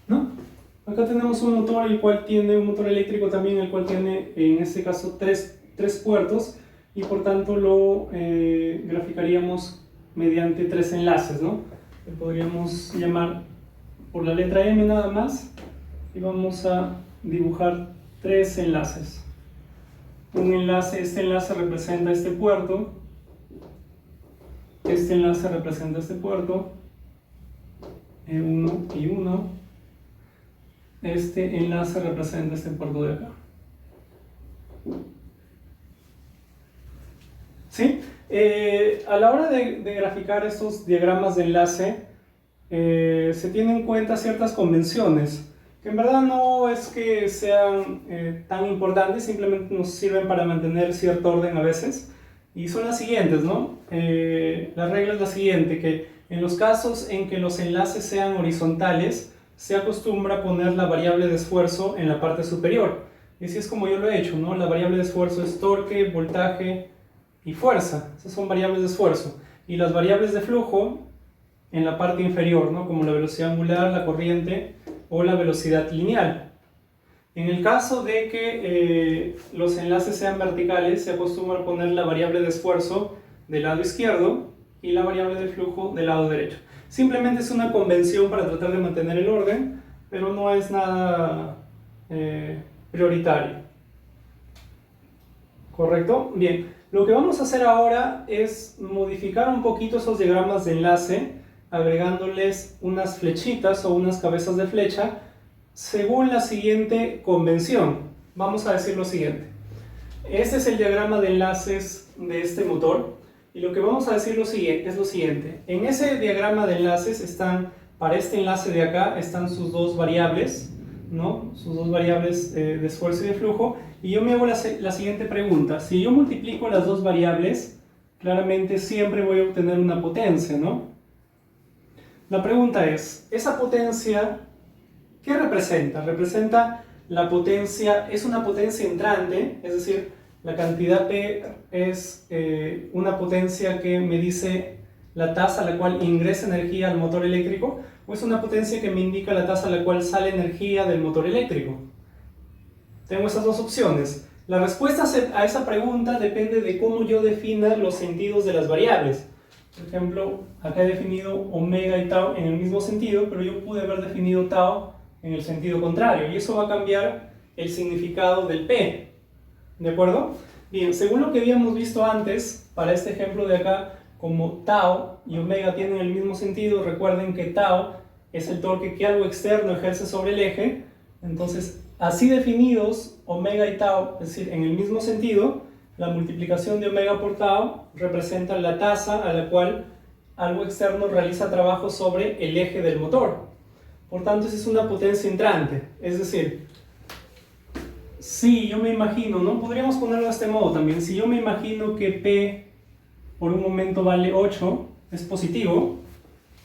¿no? Acá tenemos un motor, el cual tiene un motor eléctrico también, el cual tiene en este caso tres puertos y por tanto lo graficaríamos mediante 3 enlaces, ¿no? Que podríamos llamar por la letra M nada más y vamos a dibujar 3 enlaces. Un enlace, este enlace representa este puerto, este enlace representa este puerto, E1 y 1. Este enlace representa este puerto de acá. ¿Sí? A la hora de graficar estos diagramas de enlace, se tienen en cuenta ciertas convenciones, que en verdad no es que sean tan importantes, simplemente nos sirven para mantener cierto orden a veces. Y son las siguientes, ¿no? La regla es la siguiente, que en los casos en que los enlaces sean horizontales, se acostumbra a poner la variable de esfuerzo en la parte superior. Y así es como yo lo he hecho, ¿no? La variable de esfuerzo es torque, voltaje y fuerza. Esas son variables de esfuerzo. Y las variables de flujo en la parte inferior, ¿no? Como la velocidad angular, la corriente o la velocidad lineal. En el caso de que los enlaces sean verticales, se acostumbra a poner la variable de esfuerzo del lado izquierdo y la variable de flujo del lado derecho. Simplemente es una convención para tratar de mantener el orden, pero no es nada prioritario. ¿Correcto? Bien, lo que vamos a hacer ahora es modificar un poquito esos diagramas de enlace, agregándoles unas flechitas o unas cabezas de flecha, según la siguiente convención. Vamos a decir lo siguiente. Este es el diagrama de enlaces de este motor. Y lo que vamos a decir es lo siguiente. En ese diagrama de enlaces están, para este enlace de acá, están sus 2 variables, ¿no? Sus 2 variables de esfuerzo y de flujo. Y yo me hago la siguiente pregunta. Si yo multiplico las 2 variables, claramente siempre voy a obtener una potencia, ¿no? La pregunta es, ¿esa potencia qué representa? Representa la potencia, es una potencia entrante, es decir, la cantidad P es una potencia que me dice la tasa a la cual ingresa energía al motor eléctrico, o es una potencia que me indica la tasa a la cual sale energía del motor eléctrico. Tengo esas 2 opciones. La respuesta a esa pregunta depende de cómo yo defina los sentidos de las variables. Por ejemplo, acá he definido omega y tau en el mismo sentido, pero yo pude haber definido tau en el sentido contrario, y eso va a cambiar el significado del P. ¿De acuerdo? Bien, según lo que habíamos visto antes, para este ejemplo de acá, como tau y omega tienen el mismo sentido, recuerden que tau es el torque que algo externo ejerce sobre el eje. Entonces, así definidos, omega y tau, es decir, en el mismo sentido, la multiplicación de omega por tau representa la tasa a la cual algo externo realiza trabajo sobre el eje del motor. Por tanto, esa es una potencia entrante. Es decir, si yo me imagino, ¿no? Podríamos ponerlo de este modo también. Si yo me imagino que P por un momento vale 8, es positivo,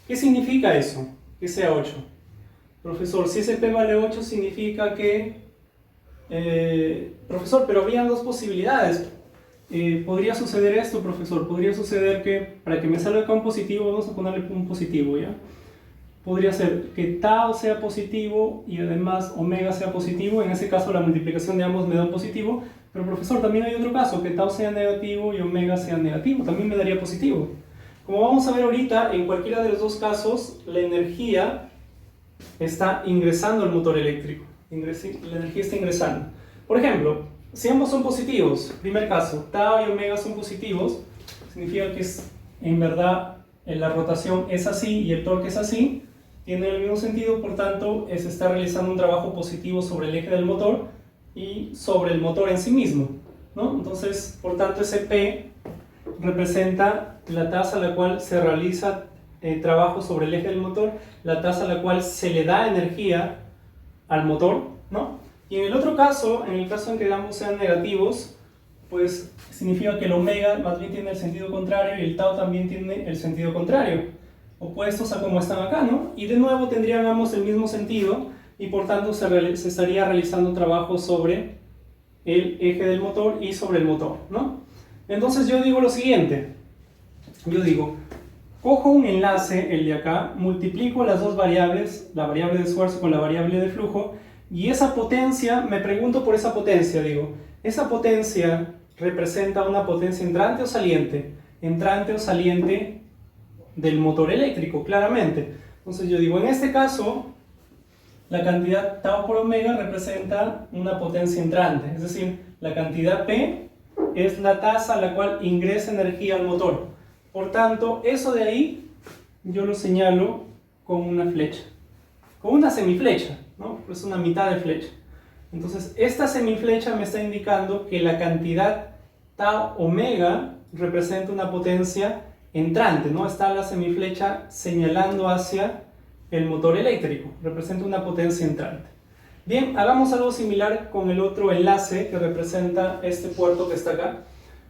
¿qué significa eso? Que sea 8. Profesor, si ese P vale 8 significa que... profesor, pero habrían dos posibilidades. Podría suceder esto, profesor. Podría suceder que, para que me salga acá un positivo, vamos a ponerle un positivo, ¿ya? Podría ser que tau sea positivo y además omega sea positivo. En ese caso la multiplicación de ambos me da un positivo. Pero profesor, también hay otro caso, que tau sea negativo y omega sea negativo. También me daría positivo. Como vamos a ver ahorita, en cualquiera de los dos casos, la energía está ingresando al motor eléctrico. La energía está ingresando. Por ejemplo, si ambos son positivos, primer caso, tau y omega son positivos, significa que en verdad la rotación es así y el torque es así, tienen el mismo sentido, por tanto, se está realizando un trabajo positivo sobre el eje del motor y sobre el motor en sí mismo, ¿no? Entonces, por tanto, ese P representa la tasa a la cual se realiza trabajo sobre el eje del motor, la tasa a la cual se le da energía al motor, ¿no? Y en el otro caso, en el caso en que ambos sean negativos, pues significa que el omega más bien tiene el sentido contrario y el tau también tiene el sentido contrario, opuestos a como están acá, ¿no? Y de nuevo tendrían ambos el mismo sentido y por tanto se estaría realizando trabajo sobre el eje del motor y sobre el motor, ¿no? Entonces yo digo lo siguiente, yo digo, cojo un enlace, el de acá, multiplico las dos variables, la variable de esfuerzo con la variable de flujo, y esa potencia, me pregunto por esa potencia, digo, ¿esa potencia representa una potencia entrante o saliente? Entrante o saliente del motor eléctrico, claramente. Entonces yo digo, en este caso, la cantidad tau por omega representa una potencia entrante, es decir, la cantidad P es la tasa a la cual ingresa energía al motor. Por tanto, eso de ahí yo lo señalo con una flecha, con una semiflecha, ¿no? Es una mitad de flecha. Entonces, esta semiflecha me está indicando que la cantidad tau omega representa una potencia entrante, ¿no? Está la semiflecha señalando hacia el motor eléctrico, representa una potencia entrante. Bien, hagamos algo similar con el otro enlace que representa este puerto que está acá.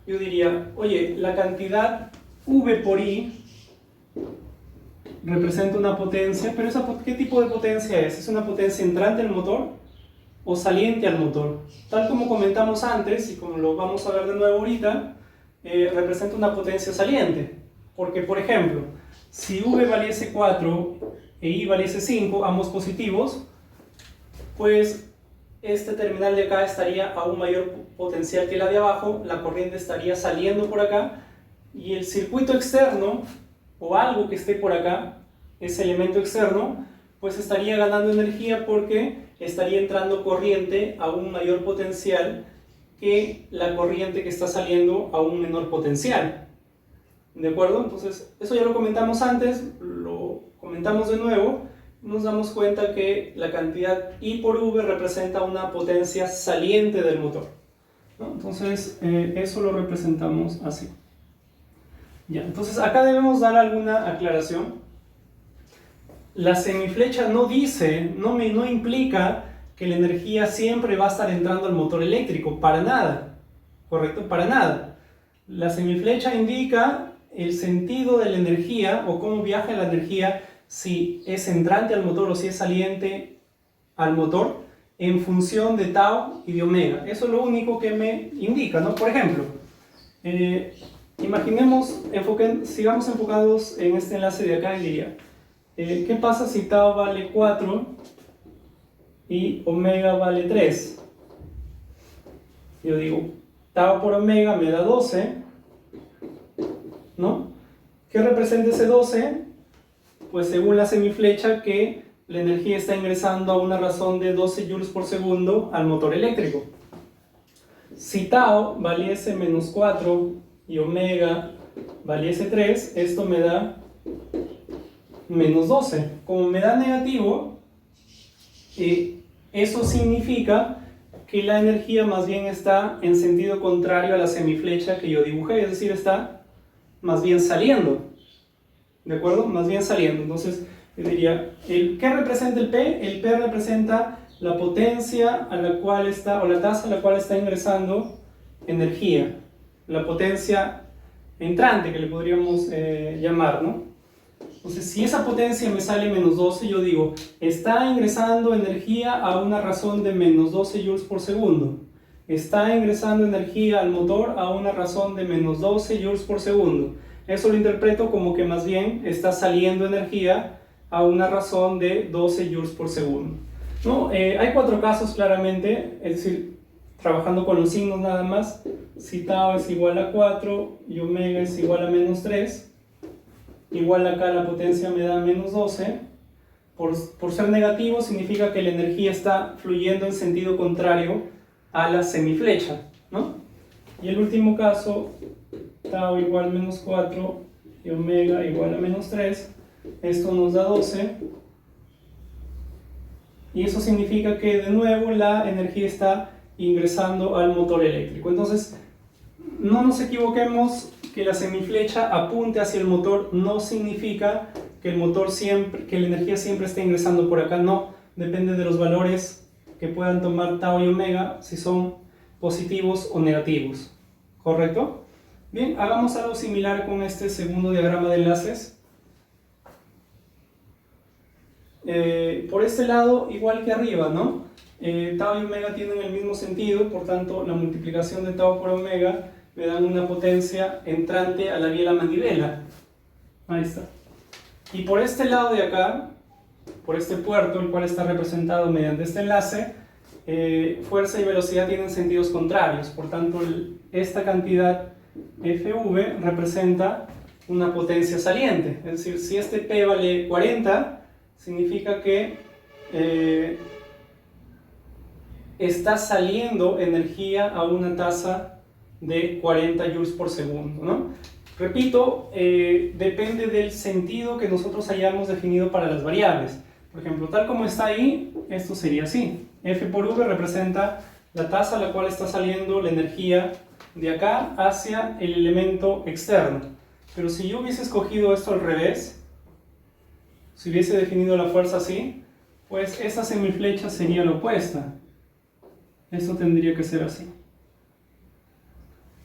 Yo diría, oye, la cantidad V por I representa una potencia, pero ¿qué tipo de potencia es? ¿Es una potencia entrante al motor o saliente al motor? Tal como comentamos antes, y como lo vamos a ver de nuevo ahorita, representa una potencia saliente. Porque, por ejemplo, si V valiese 4 e I valiese 5, ambos positivos, pues este terminal de acá estaría a un mayor potencial que la de abajo, la corriente estaría saliendo por acá, y el circuito externo, o algo que esté por acá, ese elemento externo, pues estaría ganando energía porque estaría entrando corriente a un mayor potencial que la corriente que está saliendo a un menor potencial. ¿De acuerdo? Entonces, eso ya lo comentamos antes, lo comentamos de nuevo, nos damos cuenta que la cantidad I por V representa una potencia saliente del motor, ¿no? Entonces, eso lo representamos así. Ya, entonces acá debemos dar alguna aclaración. La semiflecha no dice, no implica que la energía siempre va a estar entrando al motor eléctrico, para nada, ¿correcto? Para nada. La semiflecha indica el sentido de la energía o cómo viaja la energía, si es entrante al motor o si es saliente al motor, en función de tau y de omega. Eso es lo único que me indica, ¿no? Por ejemplo, imaginemos, sigamos enfocados en este enlace de acá y diría, ¿qué pasa si tau vale 4 y omega vale 3? Yo digo, tau por omega me da 12, ¿no? ¿Qué representa ese 12? Pues según la semiflecha que la energía está ingresando a una razón de 12 joules por segundo al motor eléctrico. Si tau valiese menos 4 y omega valiese 3, esto me da menos 12. Como me da negativo, eso significa que la energía más bien está en sentido contrario a la semiflecha que yo dibujé, es decir, está más bien saliendo. ¿De acuerdo? Más bien saliendo. Entonces, yo diría, ¿qué representa el P? El P representa la potencia a la cual está, o la tasa a la cual está ingresando energía. La potencia entrante, que le podríamos llamar, ¿no? Entonces, si esa potencia me sale menos 12, yo digo, está ingresando energía a una razón de menos 12 joules por segundo. Está ingresando energía al motor a una razón de menos 12 joules por segundo. Eso lo interpreto como que más bien está saliendo energía a una razón de 12 joules por segundo. ¿No? Hay 4 casos claramente, es decir, trabajando con los signos nada más. Si tau es igual a 4 y omega es igual a menos 3, igual acá la potencia me da menos 12. Por ser negativo significa que la energía está fluyendo en sentido contrario a la semiflecha, ¿no? Y el último caso, tau igual a menos 4 y omega igual a menos 3, esto nos da 12. Y eso significa que de nuevo la energía está ingresando al motor eléctrico. Entonces, no nos equivoquemos, que la semiflecha apunte hacia el motor no significa que el motor siempre, que la energía siempre esté ingresando por acá. No, depende de los valores que puedan tomar tau y omega, si son positivos o negativos. ¿Correcto? Bien, hagamos algo similar con este segundo diagrama de enlaces. Por este lado, igual que arriba, ¿no? Tau y omega tienen el mismo sentido, por tanto la multiplicación de tau por omega me dan una potencia entrante a la vía de la manivela. Ahí está. Y por este lado de acá, por este puerto, el cual está representado mediante este enlace, fuerza y velocidad tienen sentidos contrarios. Por tanto, esta cantidad Fv representa una potencia saliente. Es decir, si este P vale 40, significa que está saliendo energía a una tasa de 40 joules por segundo, ¿no? Repito, depende del sentido que nosotros hayamos definido para las variables. Por ejemplo, tal como está ahí, esto sería así. F por V representa la tasa a la cual está saliendo la energía de acá hacia el elemento externo. Pero si yo hubiese escogido esto al revés, si hubiese definido la fuerza así, pues esta semiflecha sería la opuesta. Esto tendría que ser así,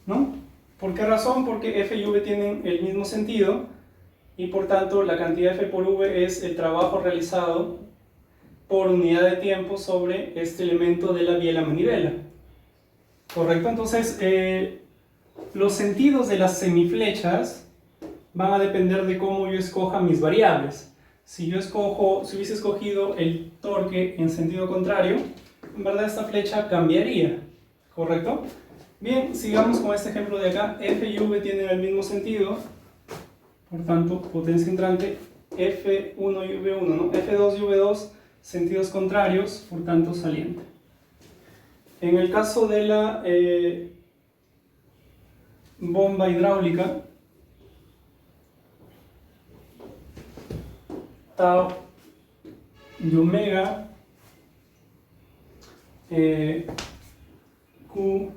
¿no? ¿Por qué razón? Porque F y V tienen el mismo sentido y por tanto la cantidad F por V es el trabajo realizado por unidad de tiempo sobre este elemento de la vía de la manivela. ¿Correcto? Entonces, los sentidos de las semiflechas van a depender de cómo yo escoja mis variables. Si hubiese escogido el torque en sentido contrario, en verdad esta flecha cambiaría, ¿correcto? Bien, sigamos con este ejemplo de acá. F y V tienen el mismo sentido, por tanto, potencia entrante F1 y V1, ¿no? F2 y V2, sentidos contrarios, por tanto, saliente. En el caso de la bomba hidráulica, tau y omega, Q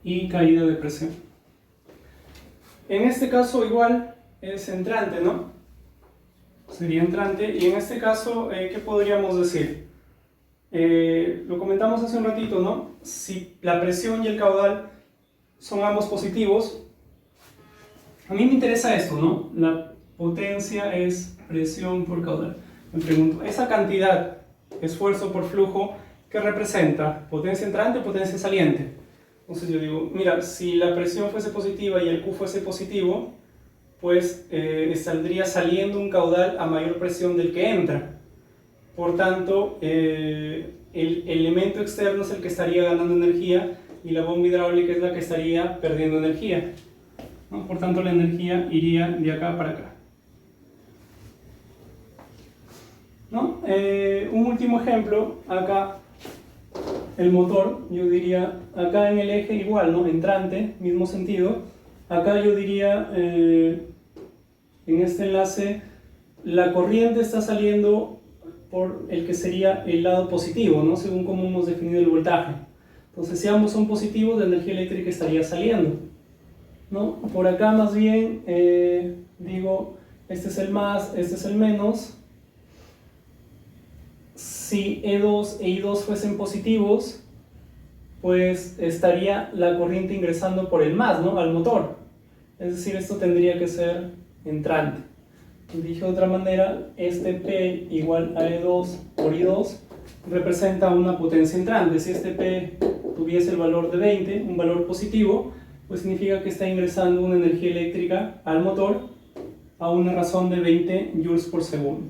y caída de presión. En este caso igual es entrante, ¿no? Sería entrante. Y en este caso, ¿qué podríamos decir? Lo comentamos hace un ratito, ¿no? Si la presión y el caudal son ambos positivos, a mí me interesa esto, ¿no? La potencia es presión por caudal. Me pregunto, esa cantidad, esfuerzo por flujo, ¿qué representa? ¿Potencia entrante o potencia saliente? Entonces yo digo, mira, si la presión fuese positiva y el Q fuese positivo, pues saldría saliendo un caudal a mayor presión del que entra. Por tanto, el elemento externo es el que estaría ganando energía y la bomba hidráulica es la que estaría perdiendo energía. ¿no? Por tanto, la energía iría de acá para acá, ¿no? Un último ejemplo, acá el motor, yo diría, acá en el eje igual, ¿no? Entrante, mismo sentido. Acá yo diría, en este enlace, la corriente está saliendo por el que sería el lado positivo, ¿no? Según cómo hemos definido el voltaje. Entonces, si ambos son positivos, la energía eléctrica estaría saliendo, ¿no? Por acá más bien, digo, este es el más, este es el menos. Si E2 e I2 fuesen positivos, pues estaría la corriente ingresando por el más, ¿no? Al motor. Es decir, esto tendría que ser entrante. Dije de otra manera, este P igual a E2 por I2 representa una potencia entrante. Si este P tuviese el valor de 20, un valor positivo, pues significa que está ingresando una energía eléctrica al motor a una razón de 20 joules por segundo.